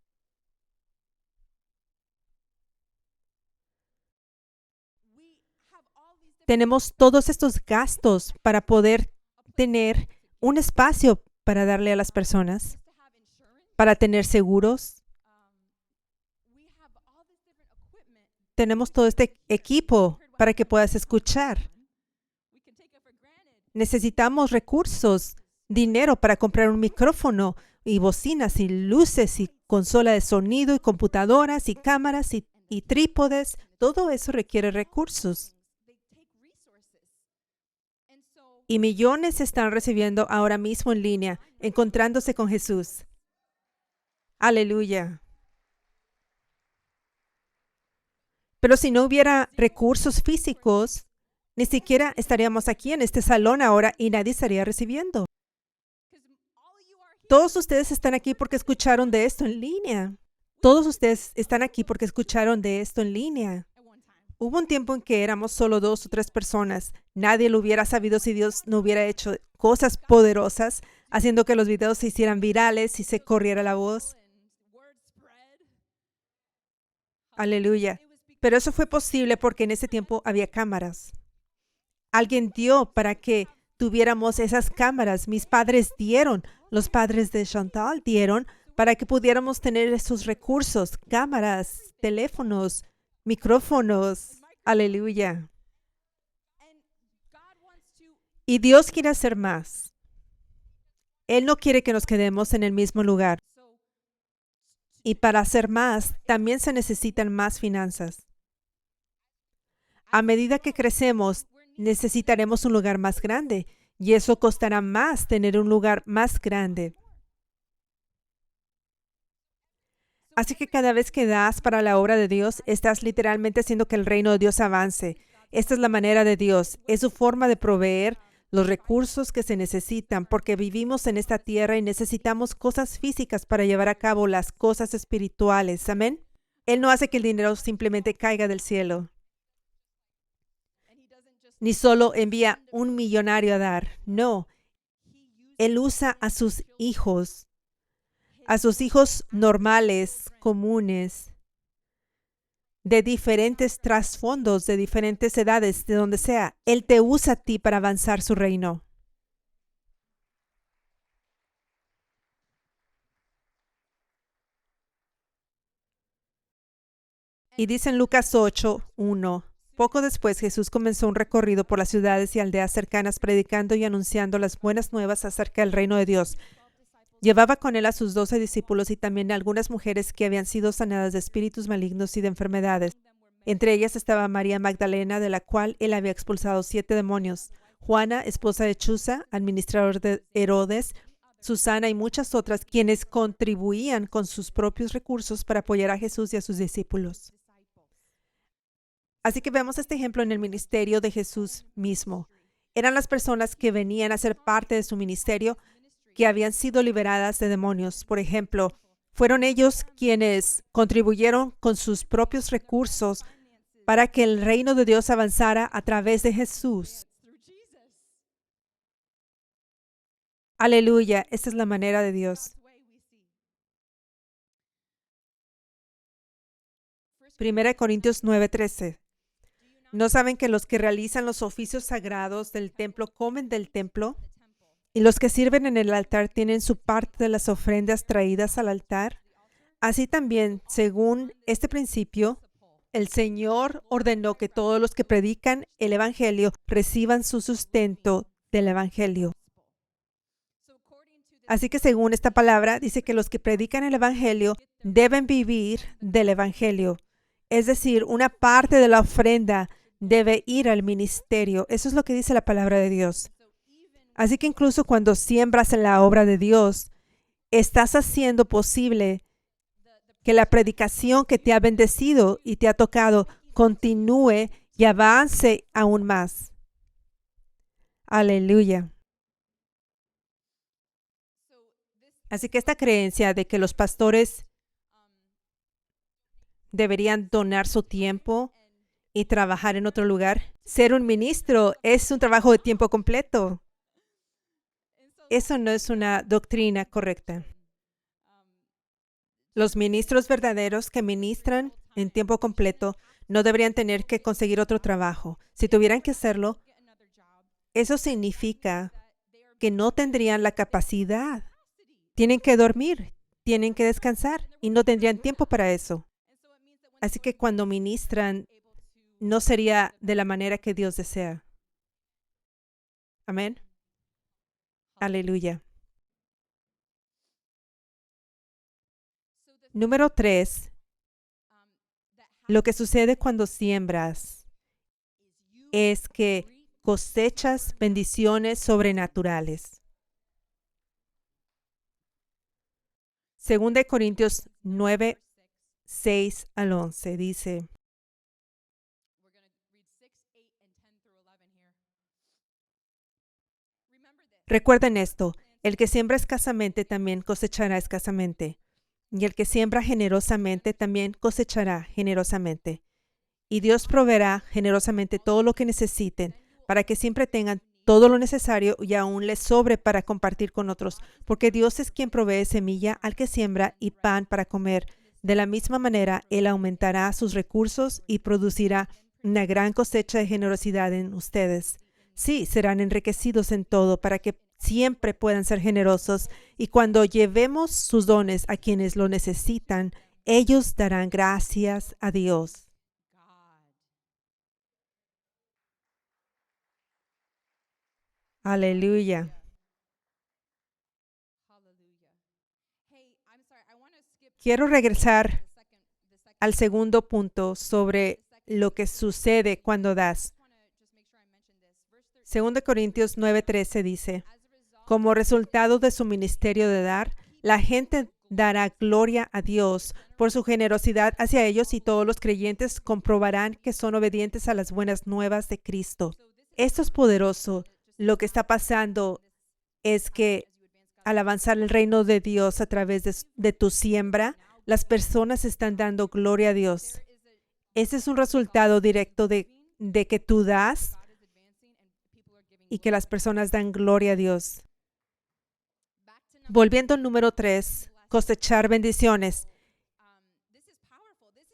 Tenemos todos estos gastos para poder tener un espacio para darle a las personas, para tener seguros. Tenemos todo este equipo para que puedas escuchar. Necesitamos recursos, dinero para comprar un micrófono y bocinas y luces y consola de sonido y computadoras y cámaras y trípodes. Todo eso requiere recursos. Y millones están recibiendo ahora mismo en línea, encontrándose con Jesús. Aleluya. Pero si no hubiera recursos físicos, ni siquiera estaríamos aquí en este salón ahora y nadie estaría recibiendo. Todos ustedes están aquí porque escucharon de esto en línea. Todos ustedes están aquí porque escucharon de esto en línea. Hubo un tiempo en que éramos solo 2 o 3 personas. Nadie lo hubiera sabido si Dios no hubiera hecho cosas poderosas, haciendo que los videos se hicieran virales y se corriera la voz. Aleluya. Pero eso fue posible porque en ese tiempo había cámaras. Alguien dio para que tuviéramos esas cámaras. Mis padres dieron, los padres de Chantal dieron para que pudiéramos tener esos recursos, cámaras, teléfonos, micrófonos. Aleluya. Y Dios quiere hacer más. Él no quiere que nos quedemos en el mismo lugar. Y para hacer más, también se necesitan más finanzas. A medida que crecemos, necesitaremos un lugar más grande. Y eso costará más tener un lugar más grande. Así que cada vez que das para la obra de Dios, estás literalmente haciendo que el reino de Dios avance. Esta es la manera de Dios. Es su forma de proveer los recursos que se necesitan, porque vivimos en esta tierra y necesitamos cosas físicas para llevar a cabo las cosas espirituales. Amén. Él no hace que el dinero simplemente caiga del cielo. Ni solo envía un millonario a dar. No. Él usa a sus hijos normales, comunes, de diferentes trasfondos, de diferentes edades, de donde sea. Él te usa a ti para avanzar su reino. Y dice en Lucas 8:1, Poco después, Jesús comenzó un recorrido por las ciudades y aldeas cercanas, predicando y anunciando las buenas nuevas acerca del reino de Dios. Llevaba con él a sus 12 discípulos y también a algunas mujeres que habían sido sanadas de espíritus malignos y de enfermedades. Entre ellas estaba María Magdalena, de la cual él había expulsado 7 demonios, Juana, esposa de Chuza, administrador de Herodes, Susana y muchas otras, quienes contribuían con sus propios recursos para apoyar a Jesús y a sus discípulos. Así que vemos este ejemplo en el ministerio de Jesús mismo. Eran las personas que venían a ser parte de su ministerio que habían sido liberadas de demonios. Por ejemplo, fueron ellos quienes contribuyeron con sus propios recursos para que el reino de Dios avanzara a través de Jesús. Aleluya, esta es la manera de Dios. 1 Corintios 9:13. ¿No saben que los que realizan los oficios sagrados del templo comen del templo? ¿Y los que sirven en el altar tienen su parte de las ofrendas traídas al altar? Así también, según este principio, el Señor ordenó que todos los que predican el Evangelio reciban su sustento del Evangelio. Así que según esta palabra, dice que los que predican el Evangelio deben vivir del Evangelio. Es decir, una parte de la ofrenda debe ir al ministerio. Eso es lo que dice la palabra de Dios. Así que incluso cuando siembras en la obra de Dios, estás haciendo posible que la predicación que te ha bendecido y te ha tocado continúe y avance aún más. Aleluya. Así que esta creencia de que los pastores deberían donar su tiempo y trabajar en otro lugar. Ser un ministro es un trabajo de tiempo completo. Eso no es una doctrina correcta. Los ministros verdaderos que ministran en tiempo completo no deberían tener que conseguir otro trabajo. Si tuvieran que hacerlo, eso significa que no tendrían la capacidad. Tienen que dormir, tienen que descansar y no tendrían tiempo para eso. Así que cuando ministran, no sería de la manera que Dios desea. Amén. Aleluya. Número 3. Lo que sucede cuando siembras es que cosechas bendiciones sobrenaturales. 2 Corintios 9, 6 al 11 dice: Recuerden esto, el que siembra escasamente también cosechará escasamente, y el que siembra generosamente también cosechará generosamente. Y Dios proveerá generosamente todo lo que necesiten, para que siempre tengan todo lo necesario y aún les sobre para compartir con otros, porque Dios es quien provee semilla al que siembra y pan para comer. De la misma manera, Él aumentará sus recursos y producirá una gran cosecha de generosidad en ustedes. Sí, serán enriquecidos en todo para que siempre puedan ser generosos, y cuando llevemos sus dones a quienes lo necesitan, ellos darán gracias a Dios. Aleluya. Quiero regresar al segundo punto sobre lo que sucede cuando das. 2 Corintios 9:13 dice: Como resultado de su ministerio de dar, la gente dará gloria a Dios por su generosidad hacia ellos, y todos los creyentes comprobarán que son obedientes a las buenas nuevas de Cristo. Esto es poderoso. Lo que está pasando es que al avanzar el reino de Dios a través de tu siembra, las personas están dando gloria a Dios. Ese es un resultado directo de que tú das y que las personas dan gloria a Dios. Volviendo al número 3, cosechar bendiciones.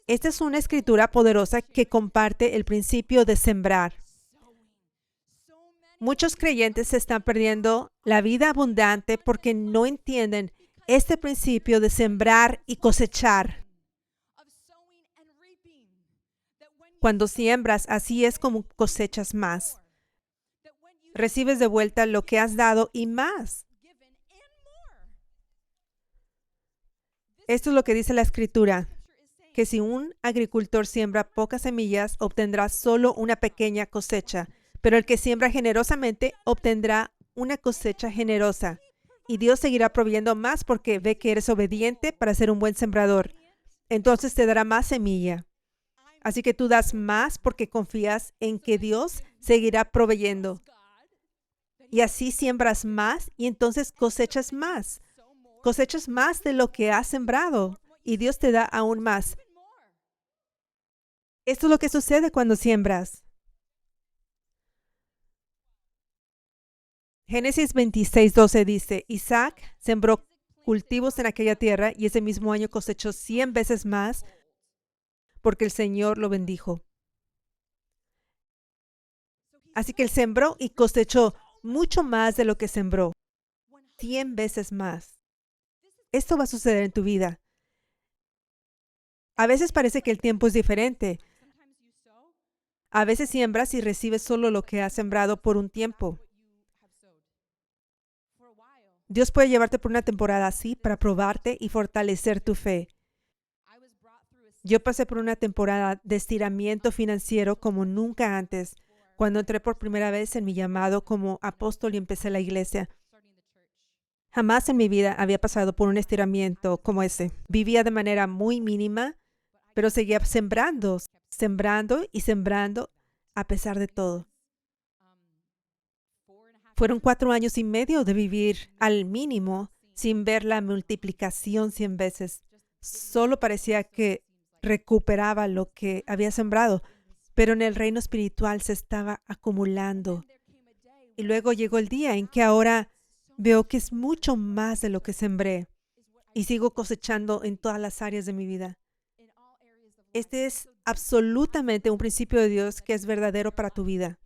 Esta es una escritura poderosa que comparte el principio de sembrar. Muchos creyentes se están perdiendo la vida abundante porque no entienden este principio de sembrar y cosechar. Cuando siembras, así es como cosechas más. Recibes de vuelta lo que has dado y más. Esto es lo que dice la Escritura, que si un agricultor siembra pocas semillas, obtendrá solo una pequeña cosecha, pero el que siembra generosamente obtendrá una cosecha generosa. Y Dios seguirá proveyendo más porque ve que eres obediente para ser un buen sembrador. Entonces te dará más semilla. Así que tú das más porque confías en que Dios seguirá proveyendo. Y así siembras más y entonces cosechas más. Cosechas más de lo que has sembrado y Dios te da aún más. Esto es lo que sucede cuando siembras. Génesis 26:12 dice, Isaac sembró cultivos en aquella tierra y ese mismo año cosechó 100 veces más porque el Señor lo bendijo. Así que él sembró y cosechó mucho más de lo que sembró. 100 veces más. Esto va a suceder en tu vida. A veces parece que el tiempo es diferente. A veces siembras y recibes solo lo que has sembrado por un tiempo. Dios puede llevarte por una temporada así para probarte y fortalecer tu fe. Yo pasé por una temporada de estiramiento financiero como nunca antes, cuando entré por primera vez en mi llamado como apóstol y empecé la iglesia. Jamás en mi vida había pasado por un estiramiento como ese. Vivía de manera muy mínima, pero seguía sembrando, sembrando y sembrando a pesar de todo. Fueron 4 años y medio de vivir al mínimo sin ver la multiplicación 100 veces. Solo parecía que recuperaba lo que había sembrado, pero en el reino espiritual se estaba acumulando. Y luego llegó el día en que ahora veo que es mucho más de lo que sembré y sigo cosechando en todas las áreas de mi vida. Este es absolutamente un principio de Dios que es verdadero para tu vida.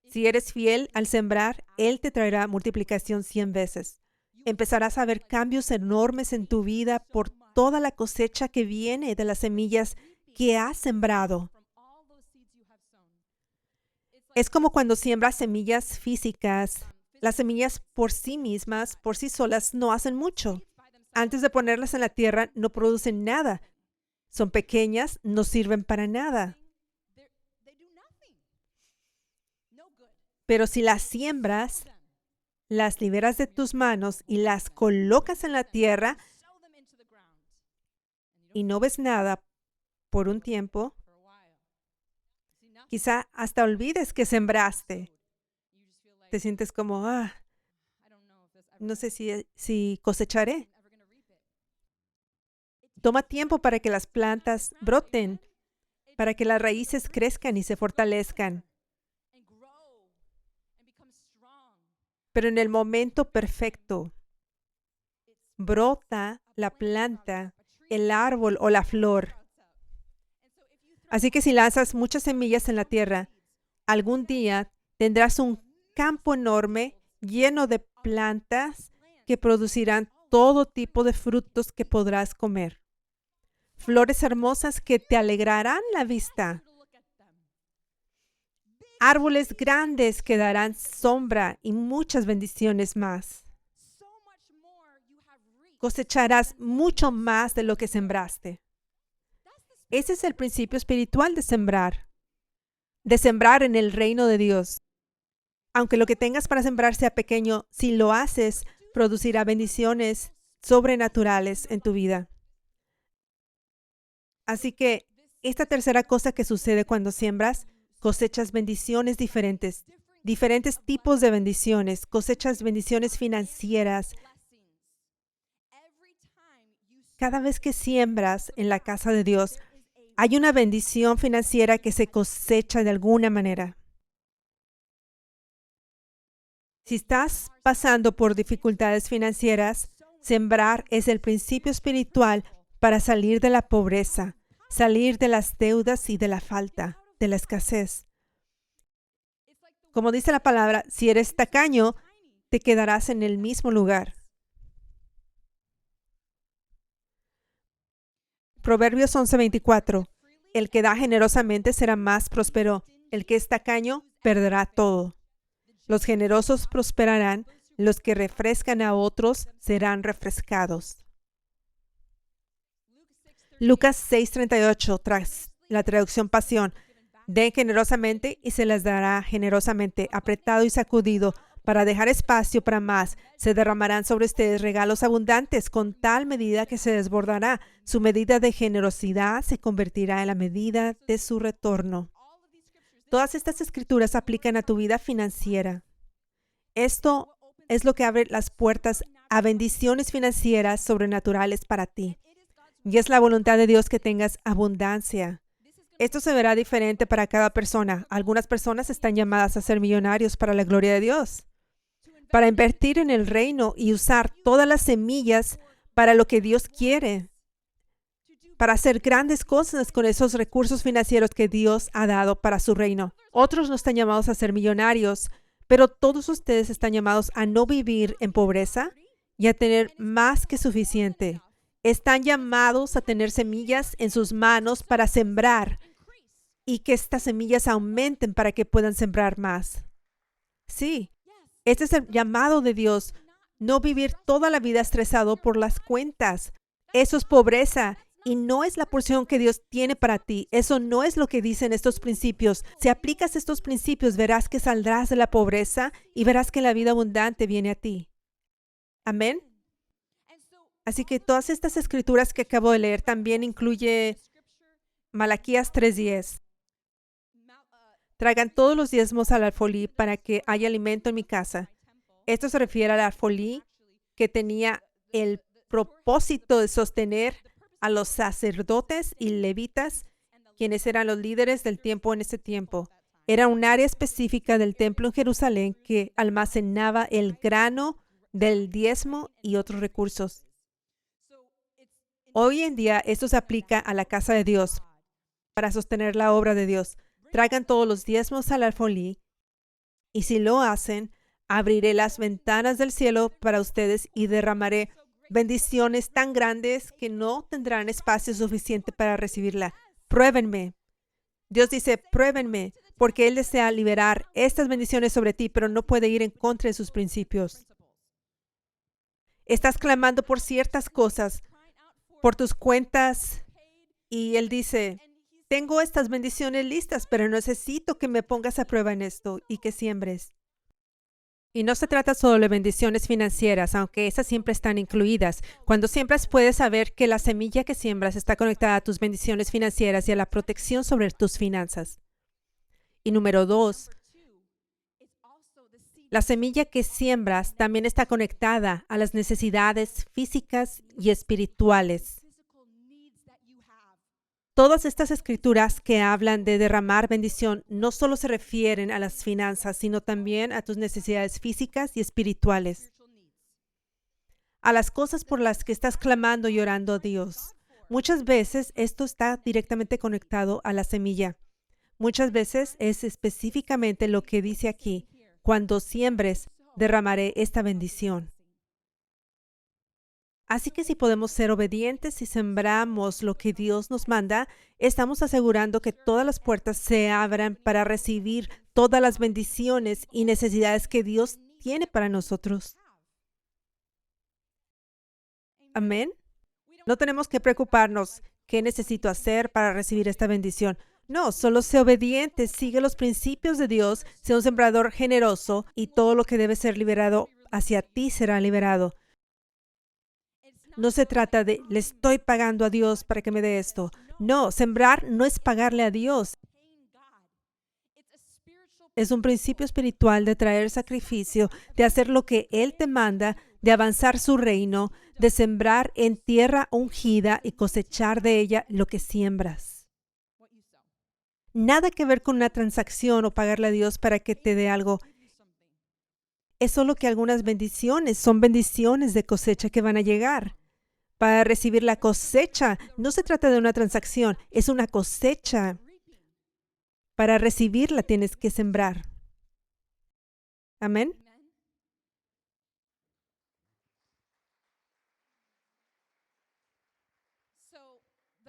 Si eres fiel al sembrar, Él te traerá multiplicación 100 veces. Empezarás a ver cambios enormes en tu vida por toda la cosecha que viene de las semillas que has sembrado. Es como cuando siembras semillas físicas. Las semillas por sí mismas, por sí solas, no hacen mucho. Antes de ponerlas en la tierra, no producen nada. Son pequeñas, no sirven para nada. Pero si las siembras, las liberas de tus manos y las colocas en la tierra y no ves nada por un tiempo, quizá hasta olvides que sembraste. Te sientes como, no sé si cosecharé. Toma tiempo para que las plantas broten, para que las raíces crezcan y se fortalezcan. Pero en el momento perfecto, brota la planta, el árbol o la flor. Así que si lanzas muchas semillas en la tierra, algún día tendrás un campo enorme lleno de plantas que producirán todo tipo de frutos que podrás comer. Flores hermosas que te alegrarán la vista. Árboles grandes que darán sombra y muchas bendiciones más. Cosecharás mucho más de lo que sembraste. Ese es el principio espiritual de sembrar en el reino de Dios. Aunque lo que tengas para sembrar sea pequeño, si lo haces, producirá bendiciones sobrenaturales en tu vida. Así que esta tercera cosa que sucede cuando siembras, cosechas bendiciones diferentes tipos de bendiciones, cosechas bendiciones financieras. Cada vez que siembras en la casa de Dios, hay una bendición financiera que se cosecha de alguna manera. Si estás pasando por dificultades financieras, sembrar es el principio espiritual para salir de la pobreza, salir de las deudas y de la falta, de la escasez. Como dice la palabra, si eres tacaño, te quedarás en el mismo lugar. Proverbios 11:24. El que da generosamente será más próspero. El que es tacaño perderá todo. Los generosos prosperarán. Los que refrescan a otros serán refrescados. Lucas 6:38, tras la traducción Pasión. Den generosamente y se les dará generosamente, apretado y sacudido, para dejar espacio para más. Se derramarán sobre ustedes regalos abundantes, con tal medida que se desbordará. Su medida de generosidad se convertirá en la medida de su retorno. Todas estas escrituras aplican a tu vida financiera. Esto es lo que abre las puertas a bendiciones financieras sobrenaturales para ti. Y es la voluntad de Dios que tengas abundancia. Esto se verá diferente para cada persona. Algunas personas están llamadas a ser millonarios para la gloria de Dios, para invertir en el reino y usar todas las semillas para lo que Dios quiere, para hacer grandes cosas con esos recursos financieros que Dios ha dado para su reino. Otros no están llamados a ser millonarios, pero todos ustedes están llamados a no vivir en pobreza y a tener más que suficiente. Están llamados a tener semillas en sus manos para sembrar y que estas semillas aumenten para que puedan sembrar más. Sí, este es el llamado de Dios. No vivir toda la vida estresado por las cuentas. Eso es pobreza y no es la porción que Dios tiene para ti. Eso no es lo que dicen estos principios. Si aplicas estos principios, verás que saldrás de la pobreza y verás que la vida abundante viene a ti. Amén. Así que todas estas escrituras que acabo de leer también incluye Malaquías 3:10. Traigan todos los diezmos al alfolí para que haya alimento en mi casa. Esto se refiere al alfolí que tenía el propósito de sostener a los sacerdotes y levitas, quienes eran los líderes del templo en ese tiempo. Era un área específica del templo en Jerusalén que almacenaba el grano del diezmo y otros recursos. Hoy en día esto se aplica a la casa de Dios para sostener la obra de Dios. Traigan todos los diezmos al alfolí y si lo hacen, abriré las ventanas del cielo para ustedes y derramaré bendiciones tan grandes que no tendrán espacio suficiente para recibirla. Pruébenme. Dios dice, pruébenme, porque Él desea liberar estas bendiciones sobre ti, pero no puede ir en contra de sus principios. Estás clamando por ciertas cosas, por tus cuentas, y Él dice, tengo estas bendiciones listas, pero necesito que me pongas a prueba en esto y que siembres. Y no se trata solo de bendiciones financieras, aunque esas siempre están incluidas. Cuando siembras, puedes saber que la semilla que siembras está conectada a tus bendiciones financieras y a la protección sobre tus finanzas. Y número 2, la semilla que siembras también está conectada a las necesidades físicas y espirituales. Todas estas escrituras que hablan de derramar bendición no solo se refieren a las finanzas, sino también a tus necesidades físicas y espirituales, a las cosas por las que estás clamando y orando a Dios. Muchas veces esto está directamente conectado a la semilla. Muchas veces es específicamente lo que dice aquí: cuando siembres, derramaré esta bendición. Así que si podemos ser obedientes y sembramos lo que Dios nos manda, estamos asegurando que todas las puertas se abran para recibir todas las bendiciones y necesidades que Dios tiene para nosotros. Amén. No tenemos que preocuparnos qué necesito hacer para recibir esta bendición. No, solo sé obediente, sigue los principios de Dios, sé un sembrador generoso y todo lo que debe ser liberado hacia ti será liberado. No se trata de, le estoy pagando a Dios para que me dé esto. No, sembrar no es pagarle a Dios. Es un principio espiritual de traer sacrificio, de hacer lo que Él te manda, de avanzar su reino, de sembrar en tierra ungida y cosechar de ella lo que siembras. Nada que ver con una transacción o pagarle a Dios para que te dé algo. Es solo que algunas bendiciones son bendiciones de cosecha que van a llegar. Para recibir la cosecha, no se trata de una transacción, es una cosecha. Para recibirla tienes que sembrar. Amén.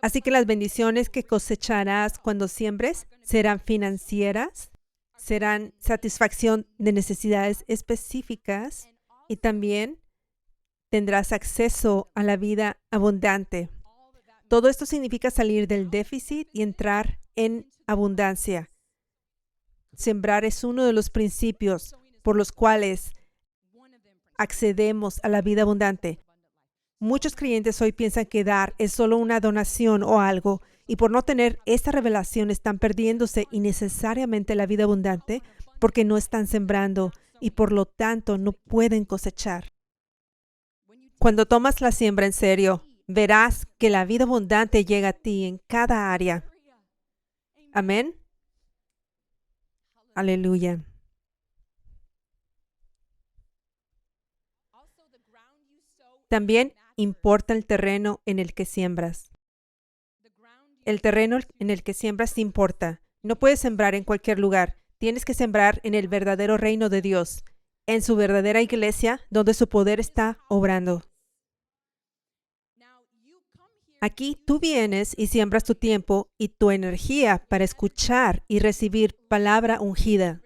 Así que las bendiciones que cosecharás cuando siembres serán financieras, serán satisfacción de necesidades específicas y también tendrás acceso a la vida abundante. Todo esto significa salir del déficit y entrar en abundancia. Sembrar es uno de los principios por los cuales accedemos a la vida abundante. Muchos creyentes hoy piensan que dar es solo una donación o algo, y por no tener esta revelación están perdiéndose innecesariamente la vida abundante porque no están sembrando y por lo tanto no pueden cosechar. Cuando tomas la siembra en serio, verás que la vida abundante llega a ti en cada área. Amén. Aleluya. También importa el terreno en el que siembras. El terreno en el que siembras importa. No puedes sembrar en cualquier lugar. Tienes que sembrar en el verdadero reino de Dios, en su verdadera iglesia, donde su poder está obrando. Aquí tú vienes y siembras tu tiempo y tu energía para escuchar y recibir palabra ungida.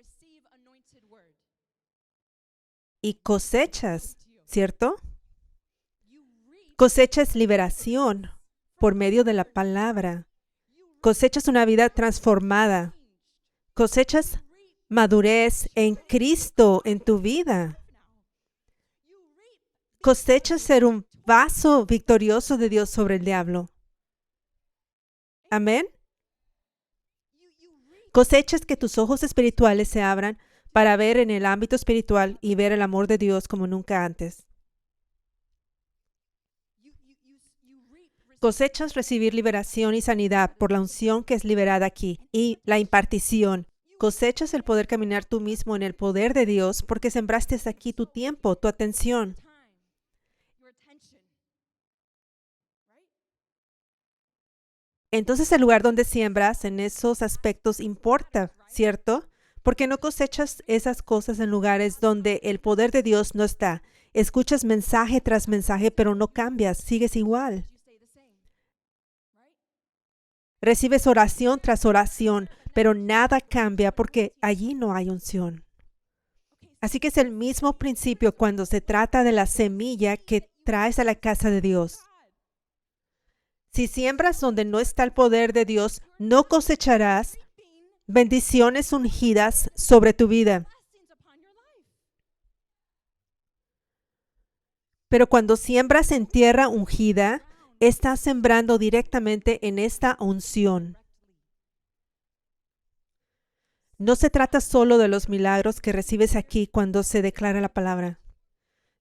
Y cosechas, ¿cierto? Cosechas liberación por medio de la palabra. Cosechas una vida transformada. Cosechas madurez en Cristo en tu vida. Cosechas ser un vaso victorioso de Dios sobre el diablo. Amén. Cosechas que tus ojos espirituales se abran para ver en el ámbito espiritual y ver el amor de Dios como nunca antes. Cosechas recibir liberación y sanidad por la unción que es liberada aquí y la impartición. Cosechas el poder caminar tú mismo en el poder de Dios porque sembraste aquí tu tiempo, tu atención. Entonces el lugar donde siembras en esos aspectos importa, ¿cierto? Porque no cosechas esas cosas en lugares donde el poder de Dios no está. Escuchas mensaje tras mensaje, pero no cambias, sigues igual. Recibes oración tras oración, pero nada cambia porque allí no hay unción. Así que es el mismo principio cuando se trata de la semilla que traes a la casa de Dios. Si siembras donde no está el poder de Dios, no cosecharás bendiciones ungidas sobre tu vida. Pero cuando siembras en tierra ungida, estás sembrando directamente en esta unción. No se trata solo de los milagros que recibes aquí cuando se declara la palabra,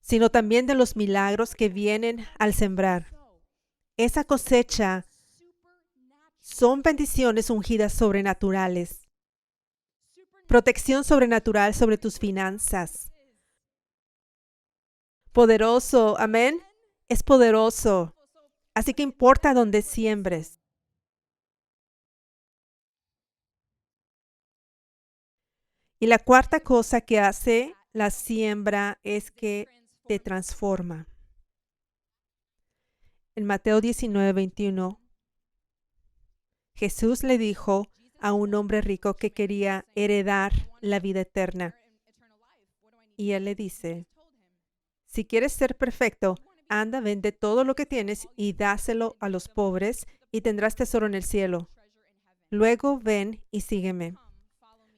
sino también de los milagros que vienen al sembrar. Esa cosecha son bendiciones ungidas sobrenaturales, protección sobrenatural sobre tus finanzas. Poderoso, amén. Es poderoso. Así que importa donde siembres. Y la cuarta cosa que hace la siembra es que te transforma. En Mateo 19:21, Jesús le dijo a un hombre rico que quería heredar la vida eterna. Y él le dice, si quieres ser perfecto, anda, vende todo lo que tienes y dáselo a los pobres y tendrás tesoro en el cielo. Luego ven y sígueme.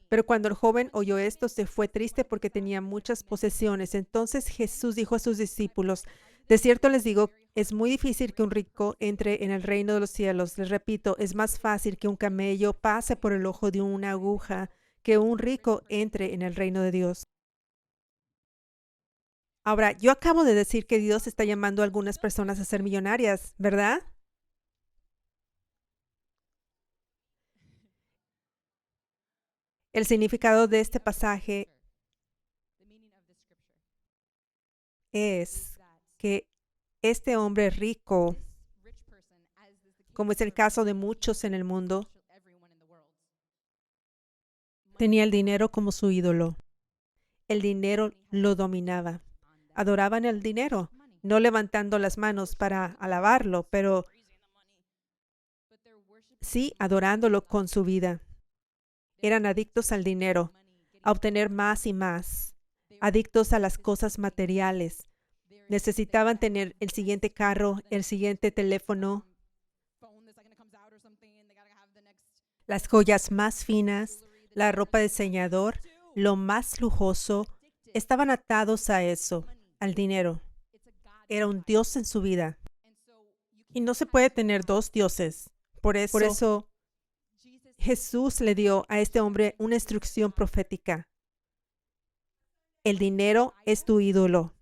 Pero cuando el joven oyó esto, se fue triste porque tenía muchas posesiones. Entonces Jesús dijo a sus discípulos, de cierto les digo, es muy difícil que un rico entre en el reino de los cielos. Les repito, es más fácil que un camello pase por el ojo de una aguja que un rico entre en el reino de Dios. Ahora, yo acabo de decir que Dios está llamando a algunas personas a ser millonarias, ¿verdad? El significado de este pasaje es que este hombre rico, como es el caso de muchos en el mundo, tenía el dinero como su ídolo. El dinero lo dominaba. Adoraban el dinero, no levantando las manos para alabarlo, pero sí, adorándolo con su vida. Eran adictos al dinero, a obtener más y más, adictos a las cosas materiales. Necesitaban tener el siguiente carro, el siguiente teléfono, las joyas más finas, la ropa de diseñador, lo más lujoso. Estaban atados a eso, al dinero. Era un dios en su vida. Y no se puede tener dos dioses. Por eso Jesús le dio a este hombre una instrucción profética. El dinero es tu ídolo.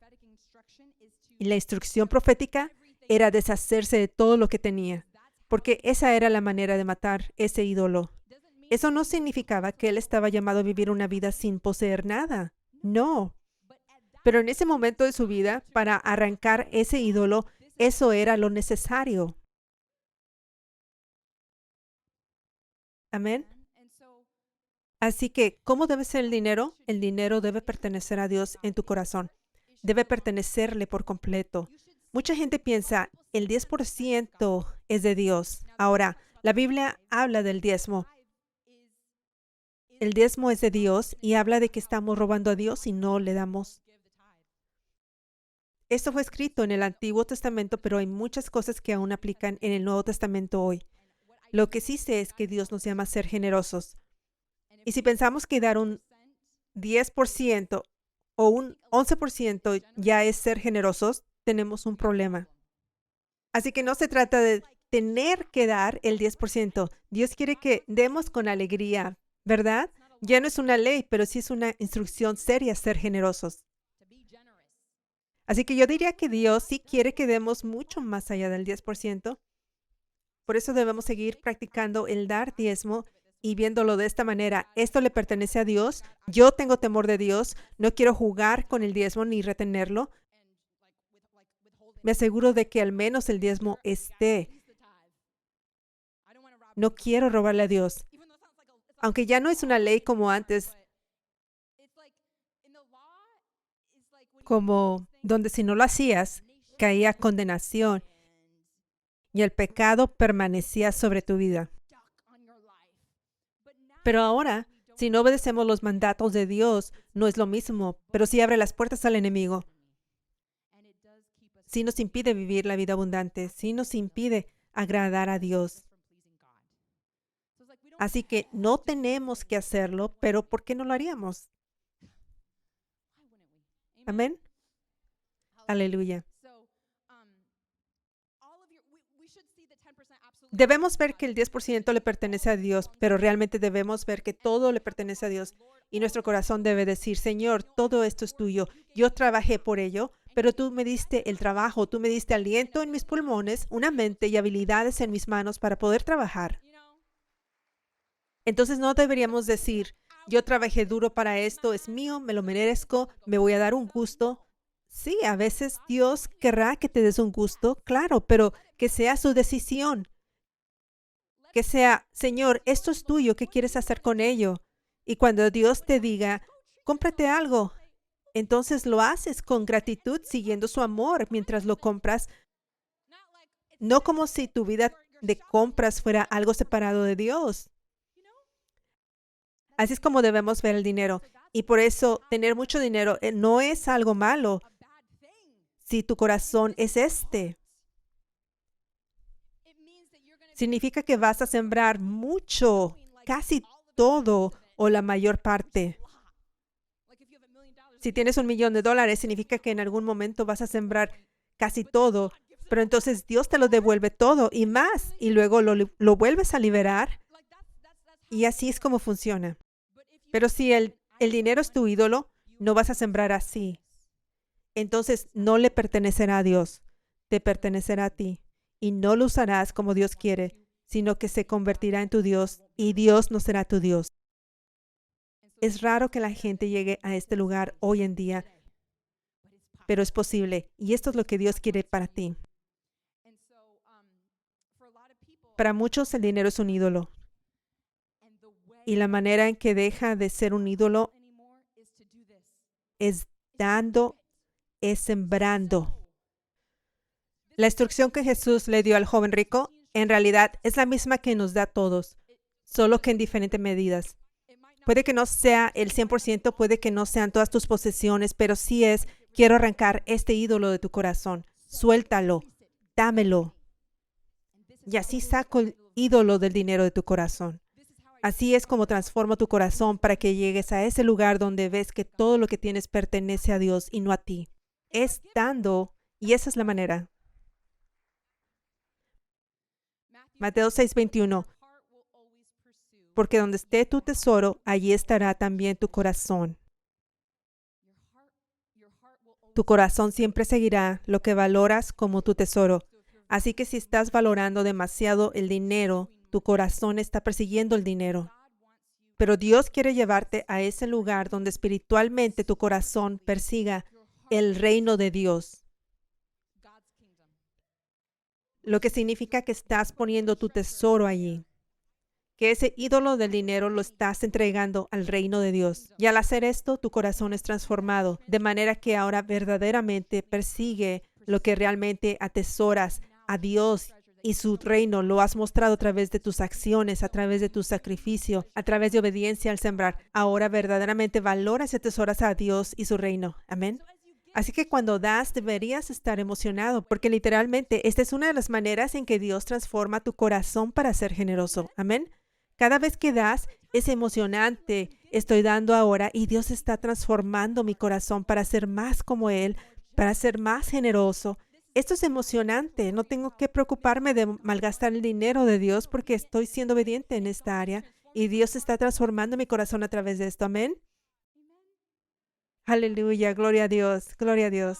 Y la instrucción profética era deshacerse de todo lo que tenía, porque esa era la manera de matar ese ídolo. Eso no significaba que él estaba llamado a vivir una vida sin poseer nada. No. Pero en ese momento de su vida, para arrancar ese ídolo, eso era lo necesario. Amén. Así que, ¿cómo debe ser el dinero? El dinero debe pertenecer a Dios en tu corazón. Debe pertenecerle por completo. Mucha gente piensa, el 10% es de Dios. Ahora, la Biblia habla del diezmo. El diezmo es de Dios y habla de que estamos robando a Dios y no le damos. Esto fue escrito en el Antiguo Testamento, pero hay muchas cosas que aún aplican en el Nuevo Testamento hoy. Lo que sí sé es que Dios nos llama a ser generosos. Y si pensamos que dar un 10% o un 11% ya es ser generosos, tenemos un problema. Así que no se trata de tener que dar el 10%. Dios quiere que demos con alegría, ¿verdad? Ya no es una ley, pero sí es una instrucción seria ser generosos. Así que yo diría que Dios sí quiere que demos mucho más allá del 10%. Por eso debemos seguir practicando el dar diezmo y viéndolo de esta manera. Esto le pertenece a Dios. Yo tengo temor de Dios. No quiero jugar con el diezmo ni retenerlo. Me aseguro de que al menos el diezmo esté. No quiero robarle a Dios. Aunque ya no es una ley como antes, como donde si no lo hacías, caía condenación y el pecado permanecía sobre tu vida. Pero ahora, si no obedecemos los mandatos de Dios, no es lo mismo, pero sí abre las puertas al enemigo. Sí nos impide vivir la vida abundante, sí nos impide agradar a Dios. Así que no tenemos que hacerlo, pero ¿por qué no lo haríamos? Amén. Aleluya. Debemos ver que el 10% le pertenece a Dios, pero realmente debemos ver que todo le pertenece a Dios. Y nuestro corazón debe decir, Señor, todo esto es tuyo. Yo trabajé por ello, pero tú me diste el trabajo, tú me diste aliento en mis pulmones, una mente y habilidades en mis manos para poder trabajar. Entonces no deberíamos decir, yo trabajé duro para esto, es mío, me lo merezco, me voy a dar un gusto. Sí, a veces Dios querrá que te des un gusto, claro, pero que sea su decisión. Que sea, Señor, esto es tuyo, ¿qué quieres hacer con ello? Y cuando Dios te diga, cómprate algo, entonces lo haces con gratitud, siguiendo su amor mientras lo compras. No como si tu vida de compras fuera algo separado de Dios. Así es como debemos ver el dinero. Y por eso tener mucho dinero no es algo malo si tu corazón es este. Significa que vas a sembrar mucho, casi todo o la mayor parte. Si tienes $1,000,000, significa que en algún momento vas a sembrar casi todo, pero entonces Dios te lo devuelve todo y más, y luego lo vuelves a liberar, y así es como funciona. Pero si el dinero es tu ídolo, no vas a sembrar así. Entonces no le pertenecerá a Dios, te pertenecerá a ti. Y no lo usarás como Dios quiere, sino que se convertirá en tu Dios y Dios no será tu Dios. Es raro que la gente llegue a este lugar hoy en día, pero es posible y esto es lo que Dios quiere para ti. Para muchos el dinero es un ídolo y la manera en que deja de ser un ídolo es dando, es sembrando. La instrucción que Jesús le dio al joven rico en realidad es la misma que nos da a todos, solo que en diferentes medidas. Puede que no sea el 100%, puede que no sean todas tus posesiones, pero sí es, quiero arrancar este ídolo de tu corazón. Suéltalo, dámelo. Y así saco el ídolo del dinero de tu corazón. Así es como transformo tu corazón para que llegues a ese lugar donde ves que todo lo que tienes pertenece a Dios y no a ti. Es dando, y esa es la manera. Mateo 6:21. Porque donde esté tu tesoro, allí estará también tu corazón. Tu corazón siempre seguirá lo que valoras como tu tesoro. Así que si estás valorando demasiado el dinero, tu corazón está persiguiendo el dinero. Pero Dios quiere llevarte a ese lugar donde espiritualmente tu corazón persiga el reino de Dios. Lo que significa que estás poniendo tu tesoro allí. Que ese ídolo del dinero lo estás entregando al reino de Dios. Y al hacer esto, tu corazón es transformado, de manera que ahora verdaderamente persigue lo que realmente atesoras a Dios y su reino. Lo has mostrado a través de tus acciones, a través de tu sacrificio, a través de obediencia al sembrar. Ahora verdaderamente valoras y atesoras a Dios y su reino. Amén. Así que cuando das, deberías estar emocionado, porque literalmente esta es una de las maneras en que Dios transforma tu corazón para ser generoso. Amén. Cada vez que das, es emocionante. Estoy dando ahora y Dios está transformando mi corazón para ser más como Él, para ser más generoso. Esto es emocionante. No tengo que preocuparme de malgastar el dinero de Dios porque estoy siendo obediente en esta área y Dios está transformando mi corazón a través de esto. Amén. Aleluya. Gloria a Dios. Gloria a Dios.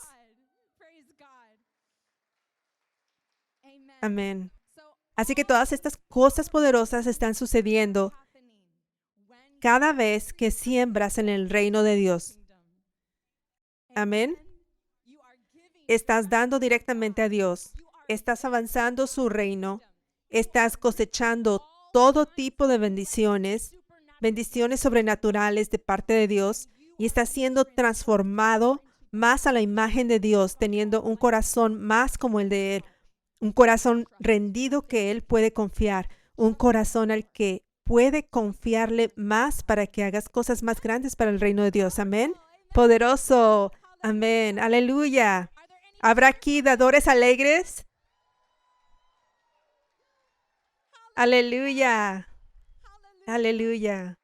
Amén. Así que todas estas cosas poderosas están sucediendo cada vez que siembras en el reino de Dios. Amén. Estás dando directamente a Dios. Estás avanzando su reino. Estás cosechando todo tipo de bendiciones, bendiciones sobrenaturales de parte de Dios, y estás siendo transformado más a la imagen de Dios, teniendo un corazón más como el de Él. Un corazón rendido que Él puede confiar. Un corazón al que puede confiarle más para que hagas cosas más grandes para el reino de Dios. Amén. Poderoso. Amén. Aleluya. ¿Habrá aquí dadores alegres? Aleluya. Aleluya.